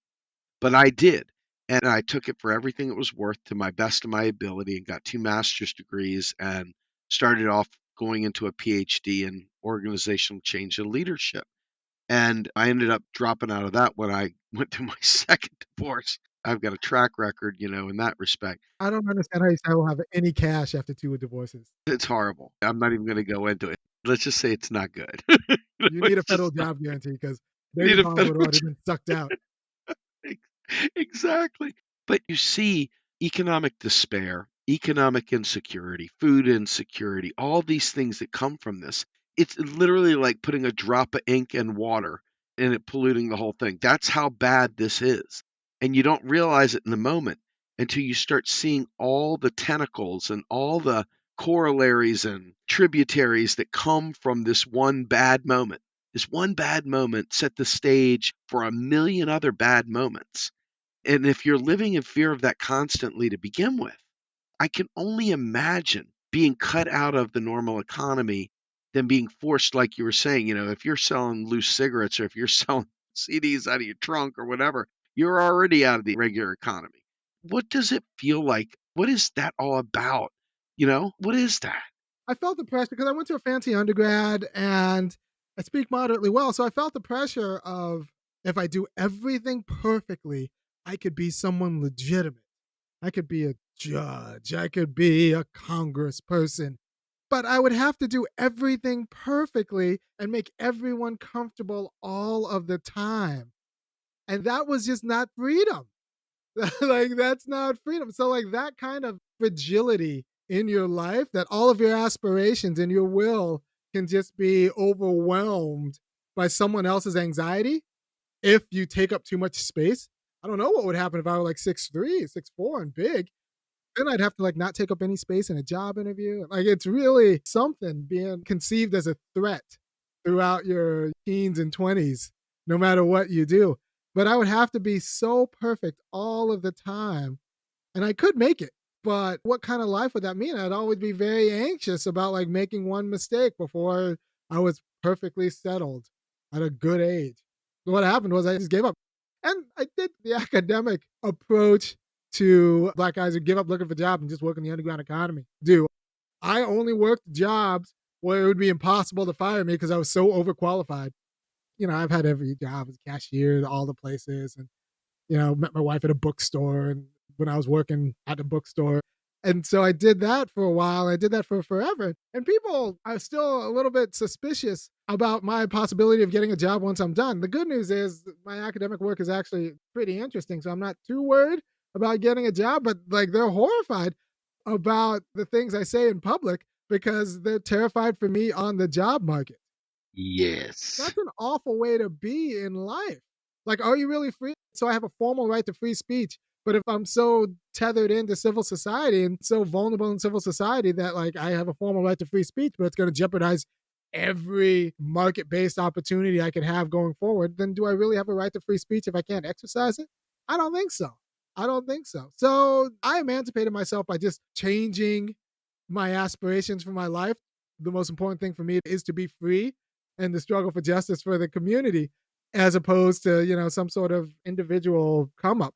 but I did. And I took it for everything it was worth to my best of my ability and got 2 master's degrees and started off going into a PhD in organizational change and leadership. And I ended up dropping out of that when I went through my second divorce. I've got a track record, in that respect. I don't understand how you say I will have any cash after 2 divorces. It's horrible. I'm not even going to go into it. Let's just say it's not good. You need a It's federal just not. job guarantee because You baby need a bonds would have federal already been sucked out. Exactly. But you see economic despair, economic insecurity, food insecurity, all these things that come from this. It's literally like putting a drop of ink in water and it polluting the whole thing. That's how bad this is. And you don't realize it in the moment until you start seeing all the tentacles and all the corollaries and tributaries that come from this one bad moment. This one bad moment set the stage for a million other bad moments. And if you're living in fear of that constantly to begin with, I can only imagine being cut out of the normal economy than being forced, like you were saying, if you're selling loose cigarettes or if you're selling CDs out of your trunk or whatever, you're already out of the regular economy. What does it feel like? What is that all about? What is that? I felt the pressure because I went to a fancy undergrad and I speak moderately well. So I felt the pressure of if I do everything perfectly, I could be someone legitimate. I could be a judge. I could be a congressperson. But I would have to do everything perfectly and make everyone comfortable all of the time. And that was just not freedom. Like, that's not freedom. So, like, that kind of fragility in your life that all of your aspirations and your will can just be overwhelmed by someone else's anxiety if you take up too much space. I don't know what would happen if I were like 6'3", 6'4", and big. Then I'd have to like not take up any space in a job interview. Like, it's really something being conceived as a threat throughout your teens and 20s, no matter what you do. But I would have to be so perfect all of the time. And I could make it. But what kind of life would that mean? I'd always be very anxious about like making one mistake before I was perfectly settled at a good age. What happened was I just gave up. And I did the academic approach to black guys who give up looking for jobs and just work in the underground economy do. I only worked jobs where it would be impossible to fire me because I was so overqualified. I've had every job as a cashier, all the places, and met my wife at a bookstore and when I was working at a bookstore. And so I did that for a while. I did that for forever. And people are still a little bit suspicious about my possibility of getting a job once I'm done. The good news is my academic work is actually pretty interesting. So I'm not too worried about getting a job, but like they're horrified about the things I say in public because they're terrified for me on the job market. Yes. That's an awful way to be in life. Like, are you really free? So I have a formal right to free speech. But if I'm so tethered into civil society and so vulnerable in civil society that like I have a formal right to free speech, but it's going to jeopardize every market-based opportunity I could have going forward, then do I really have a right to free speech if I can't exercise it? I don't think so. I don't think so. So I emancipated myself by just changing my aspirations for my life. The most important thing for me is to be free and the struggle for justice for the community as opposed to, some sort of individual come up.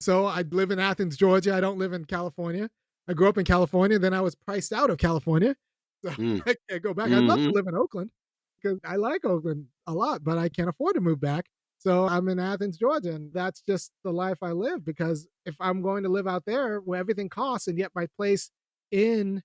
So I live in Athens, Georgia. I don't live in California. I grew up in California. Then I was priced out of California. So I can't go back. I'd love to Mm-hmm. live in Oakland because I like Oakland a lot, but I can't afford to move back. So I'm in Athens, Georgia, and that's just the life I live because if I'm going to live out there where everything costs and yet my place in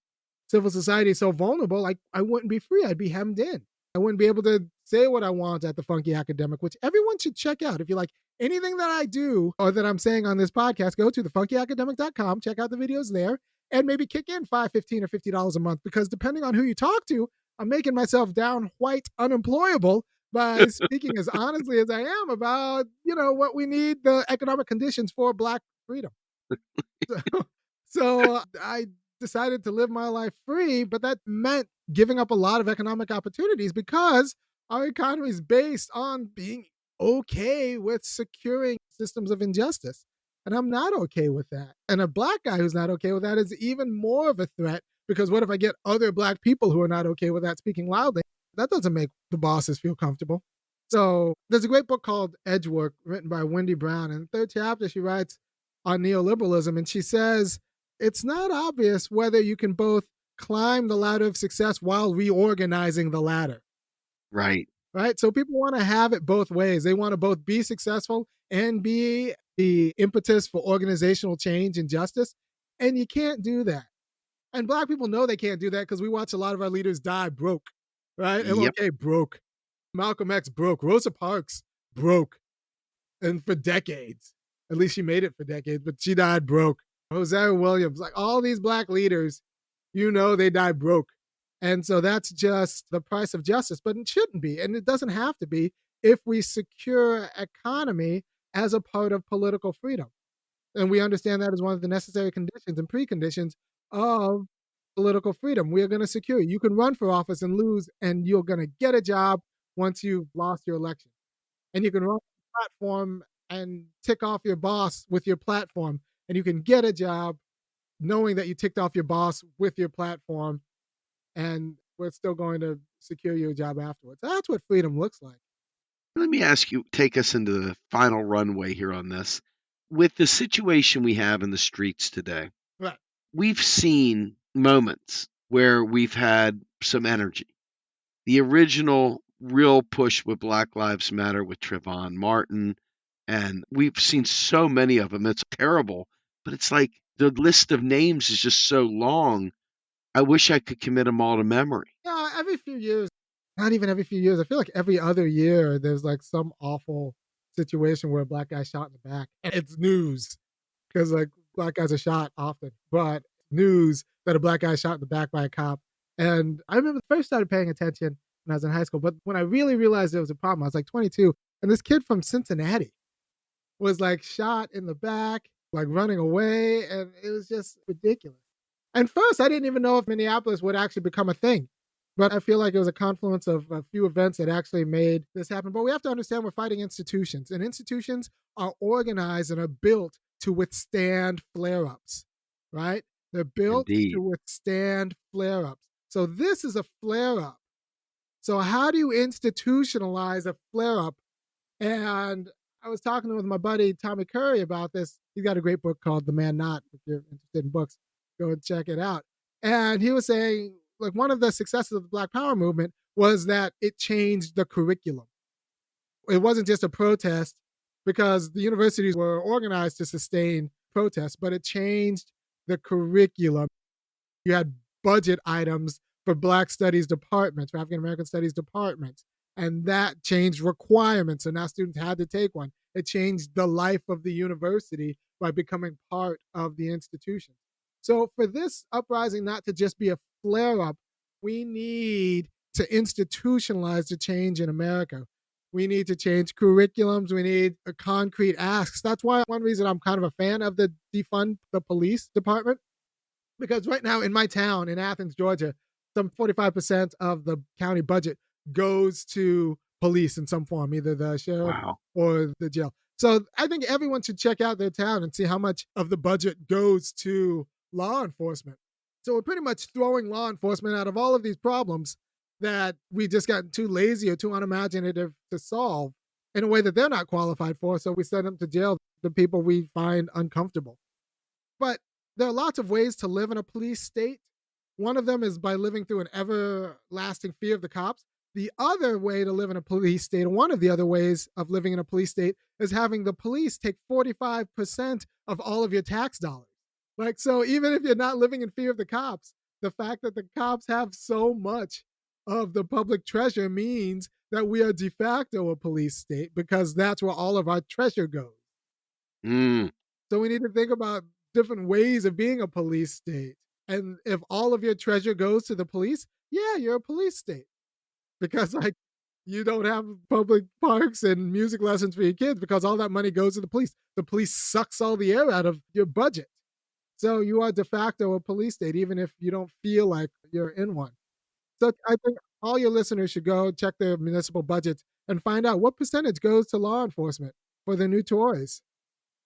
civil society is so vulnerable, like I wouldn't be free. I'd be hemmed in. I wouldn't be able to say what I want at the Funky Academic, which everyone should check out. If you like anything that I do or that I'm saying on this podcast, go to thefunkyacademic.com, check out the videos there, and maybe kick in $5, $15, or $50 a month, because depending on who you talk to, I'm making myself down white unemployable by speaking as honestly as I am about, what we need the economic conditions for Black freedom. So, so I decided to live my life free, but that meant giving up a lot of economic opportunities because our economy is based on being okay with securing systems of injustice. And I'm not okay with that. And a Black guy who's not okay with that is even more of a threat, because what if I get other Black people who are not okay with that speaking loudly? That doesn't make the bosses feel comfortable. So there's a great book called Edgework written by Wendy Brown. In the third chapter, she writes on neoliberalism, and she says, it's not obvious whether you can both climb the ladder of success while reorganizing the ladder. Right. Right. So people want to have it both ways. They want to both be successful and be the impetus for organizational change and justice. And you can't do that. And Black people know they can't do that because we watch a lot of our leaders die broke. Right. Yep. MLK broke. Malcolm X broke. Rosa Parks broke. And for decades. At least she made it for decades, but she died broke. Hosea Williams, like all these Black leaders, they died broke. And so that's just the price of justice, but it shouldn't be. And it doesn't have to be if we secure economy as a part of political freedom. And we understand that as one of the necessary conditions and preconditions of political freedom. We are going to secure it. You can run for office and lose, and you're going to get a job once you've lost your election. And you can run a platform and tick off your boss with your platform, and you can get a job knowing that you ticked off your boss with your platform, and we're still going to secure you a job afterwards. That's what freedom looks like. Let me ask you, take us into the final runway here on this. With the situation we have in the streets today, Right. we've seen moments where we've had some energy. The original real push with Black Lives Matter with Trayvon Martin, and we've seen so many of them. It's terrible, but it's like the list of names is just so long. I wish I could commit them all to memory. Yeah, every few years, not even every few years, I feel like every other year there's like some awful situation where a Black guy shot in the back. And it's news because like Black guys are shot often, but news that a Black guy shot in the back by a cop. And I remember first started paying attention when I was in high school, but when I really realized there was a problem, I was like 22, and this kid from Cincinnati was like shot in the back, like running away, and it was just ridiculous. And first, I didn't even know if Minneapolis would actually become a thing. But I feel like it was a confluence of a few events that actually made this happen. But we have to understand we're fighting institutions, and institutions are organized and are built to withstand flare ups, right? They're built Indeed. to withstand flare ups. So this is a flare up. So, how do you institutionalize a flare up? And I was talking with my buddy Tommy Curry about this. He's got a great book called The Man Not. If you're interested in books, go and check it out. And he was saying, like, one of the successes of the Black Power movement was that it changed the curriculum. It wasn't just a protest because the universities were organized to sustain protests, but it changed the curriculum. You had budget items for Black studies departments, for African American studies departments, and that changed requirements. So now students had to take one. It changed the life of the university by becoming part of the institution. So for this uprising not to just be a flare up, we need to institutionalize the change in America. We need to change curriculums. We need a concrete asks. That's why one reason I'm kind of a fan of the defund the police department, because right now in my town in Athens, Georgia, some 45% of the county budget goes to police in some form, either the sheriff Wow. or the jail. So I think everyone should check out their town and see how much of the budget goes to law enforcement. So we're pretty much throwing law enforcement out of all of these problems that we just got too lazy or too unimaginative to solve in a way that they're not qualified for. So we send them to jail, the people we find uncomfortable. But there are lots of ways to live in a police state. One of them is by living through an everlasting fear of the cops. The other way to live in a police state, and one of the other ways of living in a police state, is having the police take 45% of all of your tax dollars. Like, so even if you're not living in fear of the cops, the fact that the cops have so much of the public treasure means that we are de facto a police state because that's where all of our treasure goes. Mm. So we need to think about different ways of being a police state. And if all of your treasure goes to the police, yeah, you're a police state because like you don't have public parks and music lessons for your kids because all that money goes to the police. The police sucks all the air out of your budget. So you are de facto a police state, even if you don't feel like you're in one. So I think all your listeners should go check their municipal budgets and find out what percentage goes to law enforcement for the new toys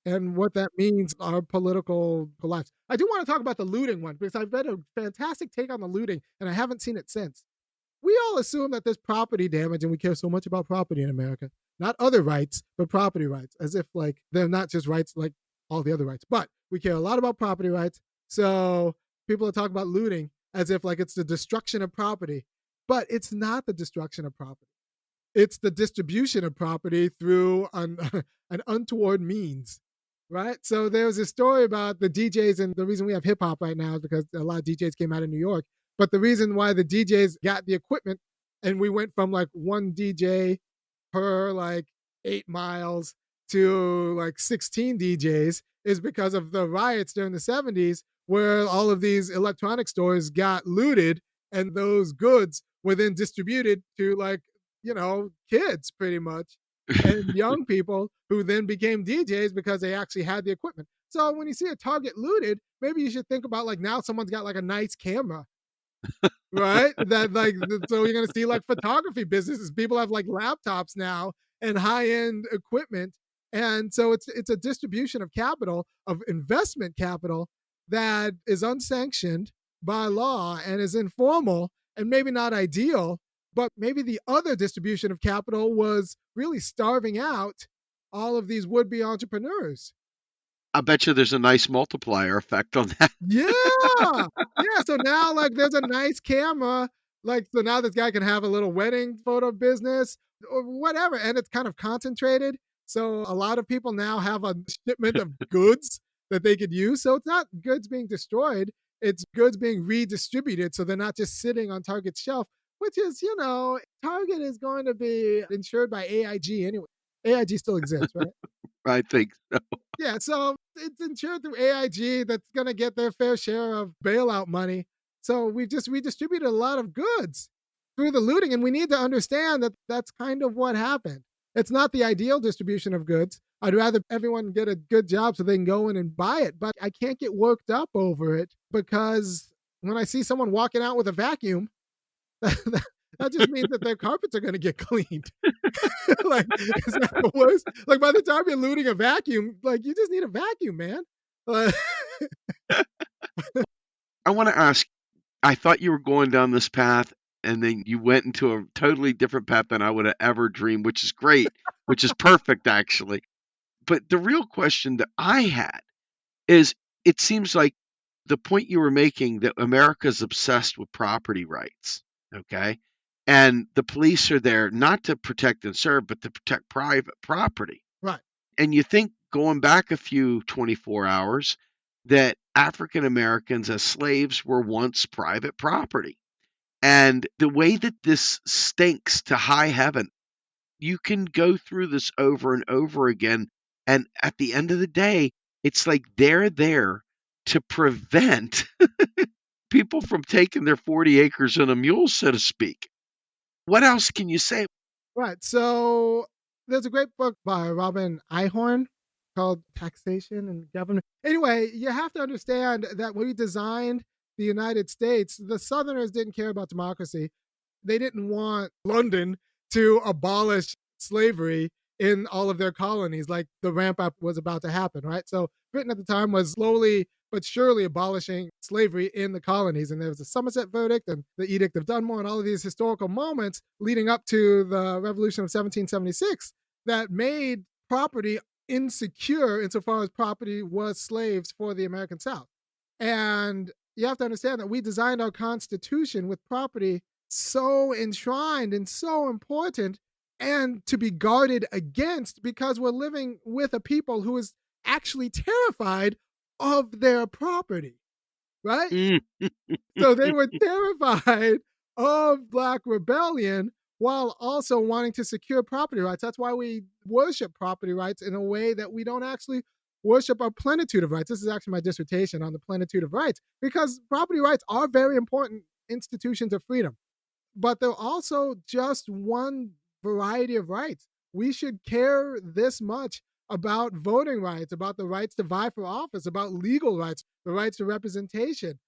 and what that means our political lives. I do want to talk about the looting one because I've read a fantastic take on the looting and I haven't seen it since. We all assume that there's property damage and we care so much about property in America. Not other rights, but property rights, as if like they're not just rights like all the other rights. But we care a lot about property rights. So people are talking about looting as if like it's the destruction of property. But it's not the destruction of property. It's the distribution of property through an untoward means, right? So there was a story about the DJs, and the reason we have hip hop right now is because a lot of DJs came out of New York. But the reason why the DJs got the equipment and we went from like one DJ per like 8 miles to like 16 DJs is because of the riots during the 70s where all of these electronic stores got looted and those goods were then distributed to like, kids pretty much and young people who then became DJs because they actually had the equipment. So when you see a Target looted, maybe you should think about like now someone's got like a nice camera, right? That like so you're gonna see like photography businesses. People have like laptops now and high end equipment, and so it's a distribution of capital, of investment capital that is unsanctioned by law and is informal and maybe not ideal, but maybe the other distribution of capital was really starving out all of these would-be entrepreneurs. I bet you there's a nice multiplier effect on that. Yeah. Yeah. So now, like, there's a nice camera. Like, so now this guy can have a little wedding photo business or whatever. And it's kind of concentrated. So a lot of people now have a shipment of goods that they could use. So it's not goods being destroyed, it's goods being redistributed. So they're not just sitting on Target's shelf, which is, Target is going to be insured by AIG anyway. AIG still exists, right? I think so. Yeah, so it's insured through AIG that's going to get their fair share of bailout money. So we've just redistributed a lot of goods through the looting, and we need to understand that that's kind of what happened. It's not the ideal distribution of goods. I'd rather everyone get a good job so they can go in and buy it, but I can't get worked up over it because when I see someone walking out with a vacuum, that just means that their carpets are going to get cleaned. Like, is that the worst? Like, by the time you're looting a vacuum, like, you just need a vacuum, man. I want to ask, I thought you were going down this path and then you went into a totally different path than I would have ever dreamed, which is great, which is perfect actually. But the real question that I had is it seems like the point you were making that America's obsessed with property rights, okay? And the police are there not to protect and serve, but to protect private property. Right. And you think going back a few 24 hours that African Americans as slaves were once private property. And the way that this stinks to high heaven, you can go through this over and over again. And at the end of the day, it's like they're there to prevent people from taking their 40 acres and a mule, so to speak. What else can you say? Right. So there's a great book by Robin Ihorn called Taxation and Government. Anyway, you have to understand that when we designed the United States, the Southerners didn't care about democracy. They didn't want London to abolish slavery in all of their colonies like the ramp up was about to happen, right? So Britain at the time was slowly but surely abolishing slavery in the colonies. And there was the Somerset verdict and the Edict of Dunmore and all of these historical moments leading up to the Revolution of 1776 that made property insecure insofar as property was slaves for the American South. And you have to understand that we designed our Constitution with property so enshrined and so important and to be guarded against because we're living with a people who is actually terrified of their property, right? Mm. So they were terrified of Black rebellion while also wanting to secure property rights. That's why we worship property rights in a way that we don't actually worship our plenitude of rights. This is actually my dissertation on the plenitude of rights, because property rights are very important institutions of freedom, but they're also just one variety of rights. We should care this much about voting rights, about the rights to vie for office, about legal rights, the rights to representation,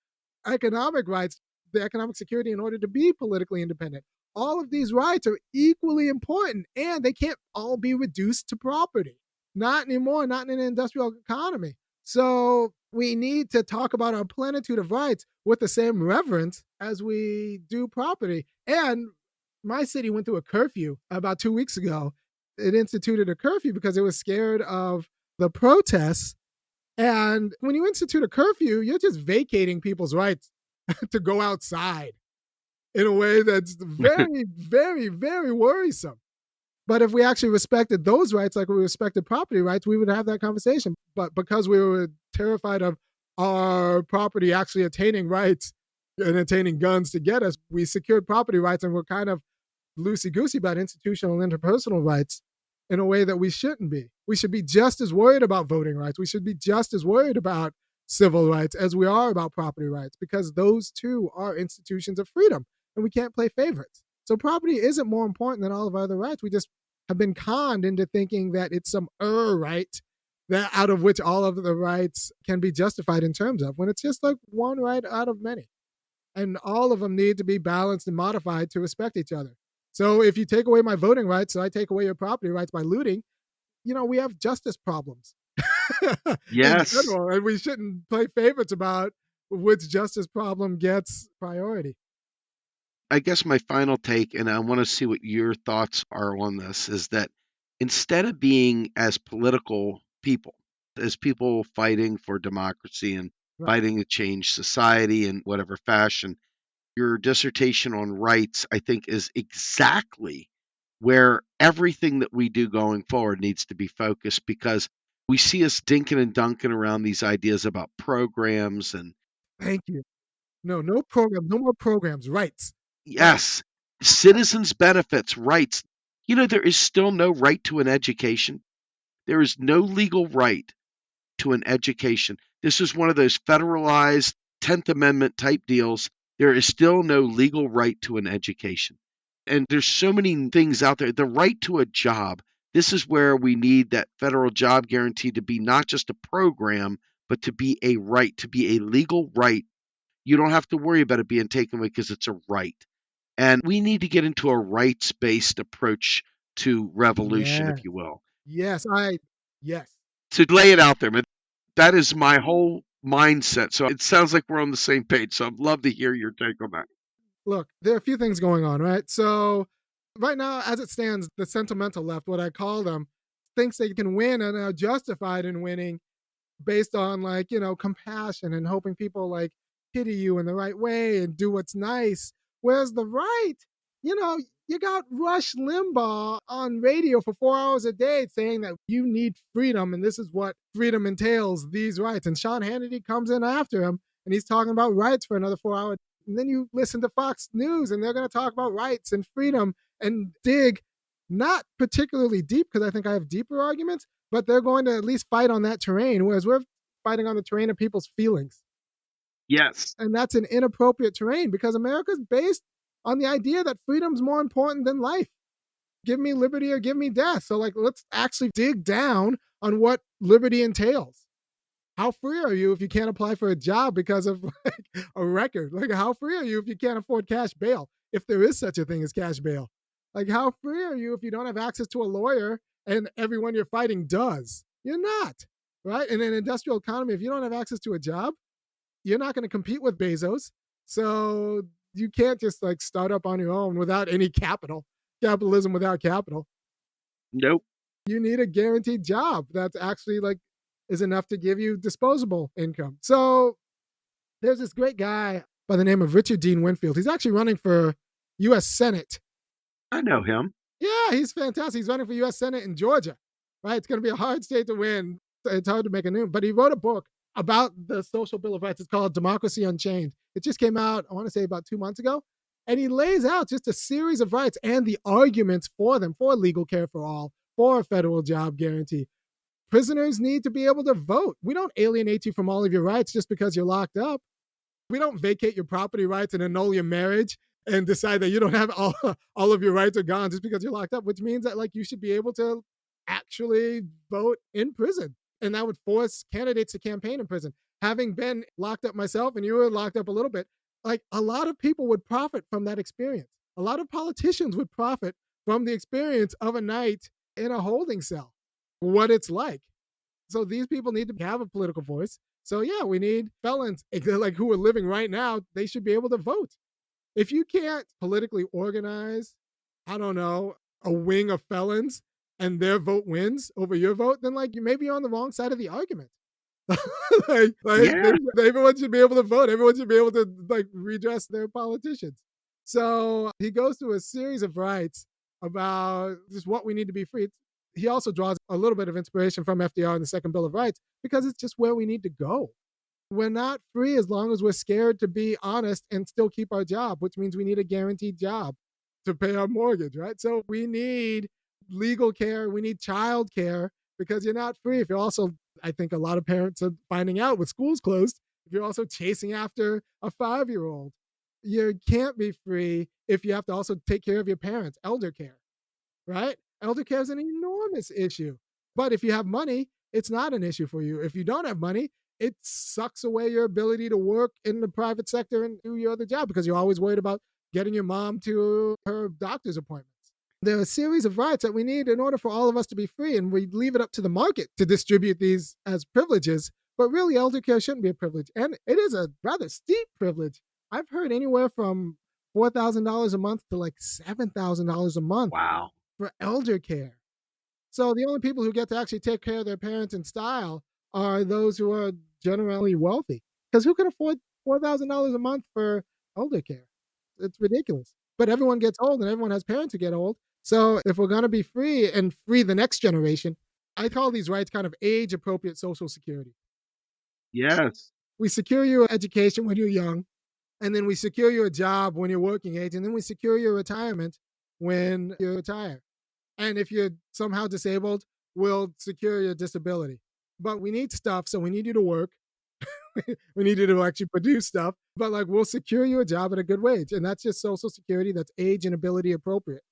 economic rights, the economic security in order to be politically independent. All of these rights are equally important, and they can't all be reduced to property. Not anymore, not in an industrial economy. So we need to talk about our plenitude of rights with the same reverence as we do property. And my city went through a curfew about 2 weeks ago. It instituted a curfew because it was scared of the protests. And when you institute a curfew, you're just vacating people's rights to go outside in a way that's very, very, very worrisome. But if we actually respected those rights like we respected property rights, we would have that conversation. But because we were terrified of our property actually attaining rights and attaining guns to get us, we secured property rights, and we're kind of loosey goosey about institutional interpersonal rights in a way that we shouldn't be. We should be just as worried about voting rights. We should be just as worried about civil rights as we are about property rights, because those two are institutions of freedom and we can't play favorites. So property isn't more important than all of our other rights. We just have been conned into thinking that it's some right that out of which all of the rights can be justified in terms of, when it's just like one right out of many. And all of them need to be balanced and modified to respect each other. So if you take away my voting rights, so I take away your property rights by looting, we have justice problems in Yes. general, and we shouldn't play favorites about which justice problem gets priority. I guess my final take, and I want to see what your thoughts are on this, is that instead of being as political people, as people fighting for democracy and Right. fighting to change society in whatever fashion, your dissertation on rights, I think, is exactly where everything that we do going forward needs to be focused, because we see us dinking and dunking around these ideas about programs and Thank you. No program, no more programs, rights. Right. yes, citizens' benefits, rights. There is still no right to an education. There is no legal right to an education. This is one of those federalized 10th Amendment type deals. There is still no legal right to an education. And there's so many things out there. The right to a job. This is where we need that federal job guarantee to be not just a program, but to be a right, to be a legal right. You don't have to worry about it being taken away because it's a right. And we need to get into a rights based approach to revolution, Yeah. if you will. Yes. Yes. So lay it out there, man. That is my whole mindset. So it sounds like we're on the same page. So I'd love to hear your take on that. Look, there are a few things going on, right? So, right now, as it stands, the sentimental left, what I call them, thinks they can win and are justified in winning based on compassion and hoping people pity you in the right way and do what's nice. Whereas the right, you know, you got Rush Limbaugh on radio for 4 hours a day saying that you need freedom and this is what freedom entails, these rights. And Sean Hannity comes in after him and he's talking about rights for another 4 hours. And then you listen to Fox News and they're going to talk about rights and freedom and dig not particularly deep, because I think I have deeper arguments, but they're going to at least fight on that terrain, whereas we're fighting on the terrain of people's feelings. Yes. And that's an inappropriate terrain because America's based on the idea that freedom's more important than life. Give me liberty or give me death. So, let's actually dig down on what liberty entails. How free are you if you can't apply for a job because of a record? How free are you if you can't afford cash bail? If there is such a thing as cash bail. How free are you if you don't have access to a lawyer and everyone you're fighting does? You're not, right? In an industrial economy, if you don't have access to a job, you're not going to compete with Bezos. So you can't just start up on your own without any capital. Capitalism without capital. Nope. You need a guaranteed job that's actually is enough to give you disposable income. So there's this great guy by the name of Richard Dean Winfield. He's actually running for U.S. Senate. I know him. Yeah, he's fantastic. He's running for U.S. Senate in Georgia, right? It's going to be a hard state to win. It's hard to make a name, but he wrote a book about the social bill of rights. It's called Democracy Unchained. It just came out, I want to say about 2 months ago. And he lays out just a series of rights and the arguments for them, for legal care for all, for a federal job guarantee. Prisoners need to be able to vote. We don't alienate you from all of your rights just because you're locked up. We don't vacate your property rights and annul your marriage and decide that you don't have all of your rights are gone just because you're locked up, which means that like you should be able to actually vote in prison. And that would force candidates to campaign in prison. Having been locked up myself and you were locked up a little bit, like a lot of people would profit from that experience. A lot of politicians would profit from the experience of a night in a holding cell, what it's like. So these people need to have a political voice. So yeah, we need felons like who are living right now. They should be able to vote. If you can't politically organize, I don't know, a wing of felons and their vote wins over your vote, then like you maybe you're on the wrong side of the argument. Yeah. Everyone should be able to vote. Everyone should be able to like redress their politicians. So he goes through a series of rights about just what we need to be free. He also draws a little bit of inspiration from FDR in the Second Bill of Rights because it's just where we need to go. We're not free as long as we're scared to be honest and still keep our job, which means we need a guaranteed job to pay our mortgage, right? So we need legal care, we need child care because you're not free if you're also, I think a lot of parents are finding out with schools closed, if you're also chasing after a 5-year-old. You can't be free if you have to also take care of your parents, elder care, right? Elder care is an enormous issue. But if you have money, it's not an issue for you. If you don't have money, it sucks away your ability to work in the private sector and do your other job because you're always worried about getting your mom to her doctor's appointments. There are a series of rights that we need in order for all of us to be free, and we leave it up to the market to distribute these as privileges. But really, elder care shouldn't be a privilege, and it is a rather steep privilege. I've heard anywhere from $4,000 a month to like $7,000 a month Wow. for elder care. So the only people who get to actually take care of their parents in style are those who are generally wealthy. Because who can afford $4,000 a month for elder care? It's ridiculous. But everyone gets old and everyone has parents who get old. So if we're going to be free and free the next generation, I call these rights kind of age appropriate Social Security. Yes. We secure your education when you're young, and then we secure your job when you're working age, and then we secure your retirement when you retire. And if you're somehow disabled, we'll secure your disability. But we need stuff, so we need you to work. We need you to actually produce stuff, but like we'll secure you a job at a good wage. And that's just Social Security, that's age and ability appropriate.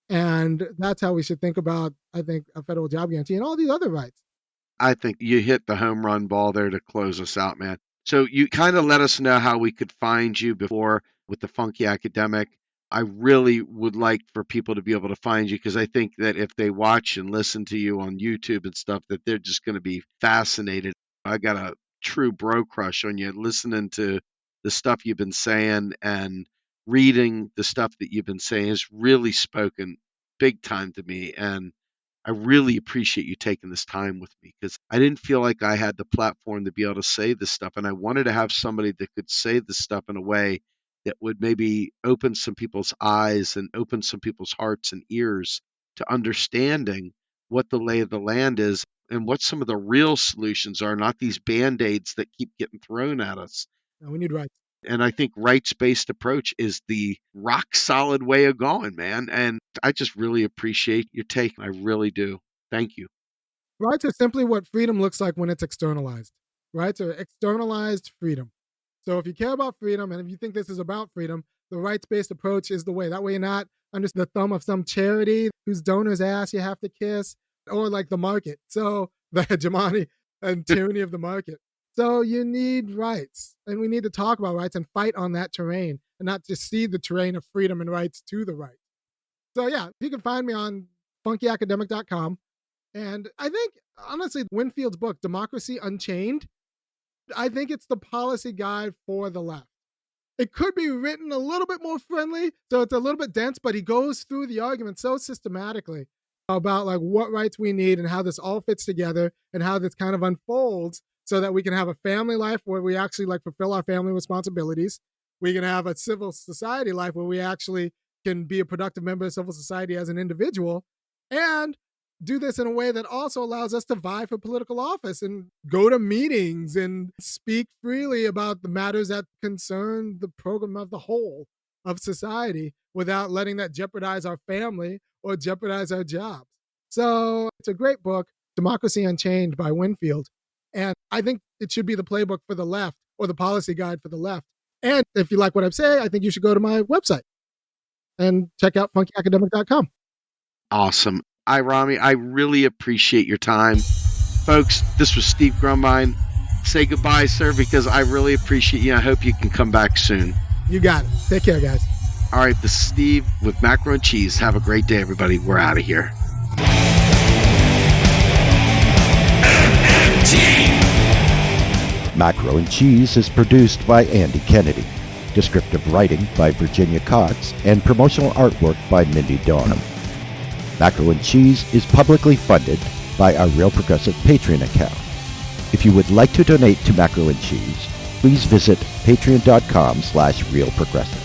And that's how we should think about, I think, a federal job guarantee and all these other rights. I think you hit the home run ball there to close us out, man. So you kind of let us know how we could find you before with the Funky Academic. I really would like for people to be able to find you because I think that if they watch and listen to you on YouTube and stuff, that they're just going to be fascinated. I got a true bro crush on you, listening to the stuff you've been saying and reading the stuff that you've been saying has really spoken big time to me. And I really appreciate you taking this time with me because I didn't feel like I had the platform to be able to say this stuff. And I wanted to have somebody that could say this stuff in a way that would maybe open some people's eyes and open some people's hearts and ears to understanding what the lay of the land is and what some of the real solutions are, not these band aids that keep getting thrown at us. And we need rights. And I think rights based approach is the rock solid way of going, man. And I just really appreciate your take. I really do. Thank you. Rights are simply what freedom looks like when it's externalized. Rights are externalized freedom. So if you care about freedom and if you think this is about freedom, the rights-based approach is the way. That way you're not under the thumb of some charity whose donor's ass you have to kiss, or like the market. So the hegemony and tyranny of the market. So you need rights, and we need to talk about rights and fight on that terrain and not just cede the terrain of freedom and rights to the right. So yeah, you can find me on funkyacademic.com. And I think, honestly, Winfield's book, Democracy Unchained, I think it's the policy guide for the left. It could be written a little bit more friendly, so it's a little bit dense, but he goes through the argument so systematically about like what rights we need and how this all fits together and how this kind of unfolds so that we can have a family life where we actually like fulfill our family responsibilities. We can have a civil society life where we actually can be a productive member of civil society as an individual and do this in a way that also allows us to vie for political office and go to meetings and speak freely about the matters that concern the program of the whole. of society without letting that jeopardize our family or jeopardize our jobs. So it's a great book, Democracy Unchained by Winfield. And I think it should be the playbook for the left or the policy guide for the left. And if you like what I say, I think you should go to my website and check out funkyacademic.com. Awesome. Irami, I really appreciate your time. Folks, this was Steve Grumbine. Say goodbye, sir, because I really appreciate you. I hope you can come back soon. You got it. Take care, guys. All right, this is Steve with Macro and Cheese. Have a great day, everybody. We're out of here. Macro and Cheese is produced by Andy Kennedy. Descriptive writing by Virginia Cox and promotional artwork by Mindy Donham. Macro and Cheese is publicly funded by our Real Progressive Patreon account. If you would like to donate to Macro and Cheese, please visit patreon.com/realprogressive.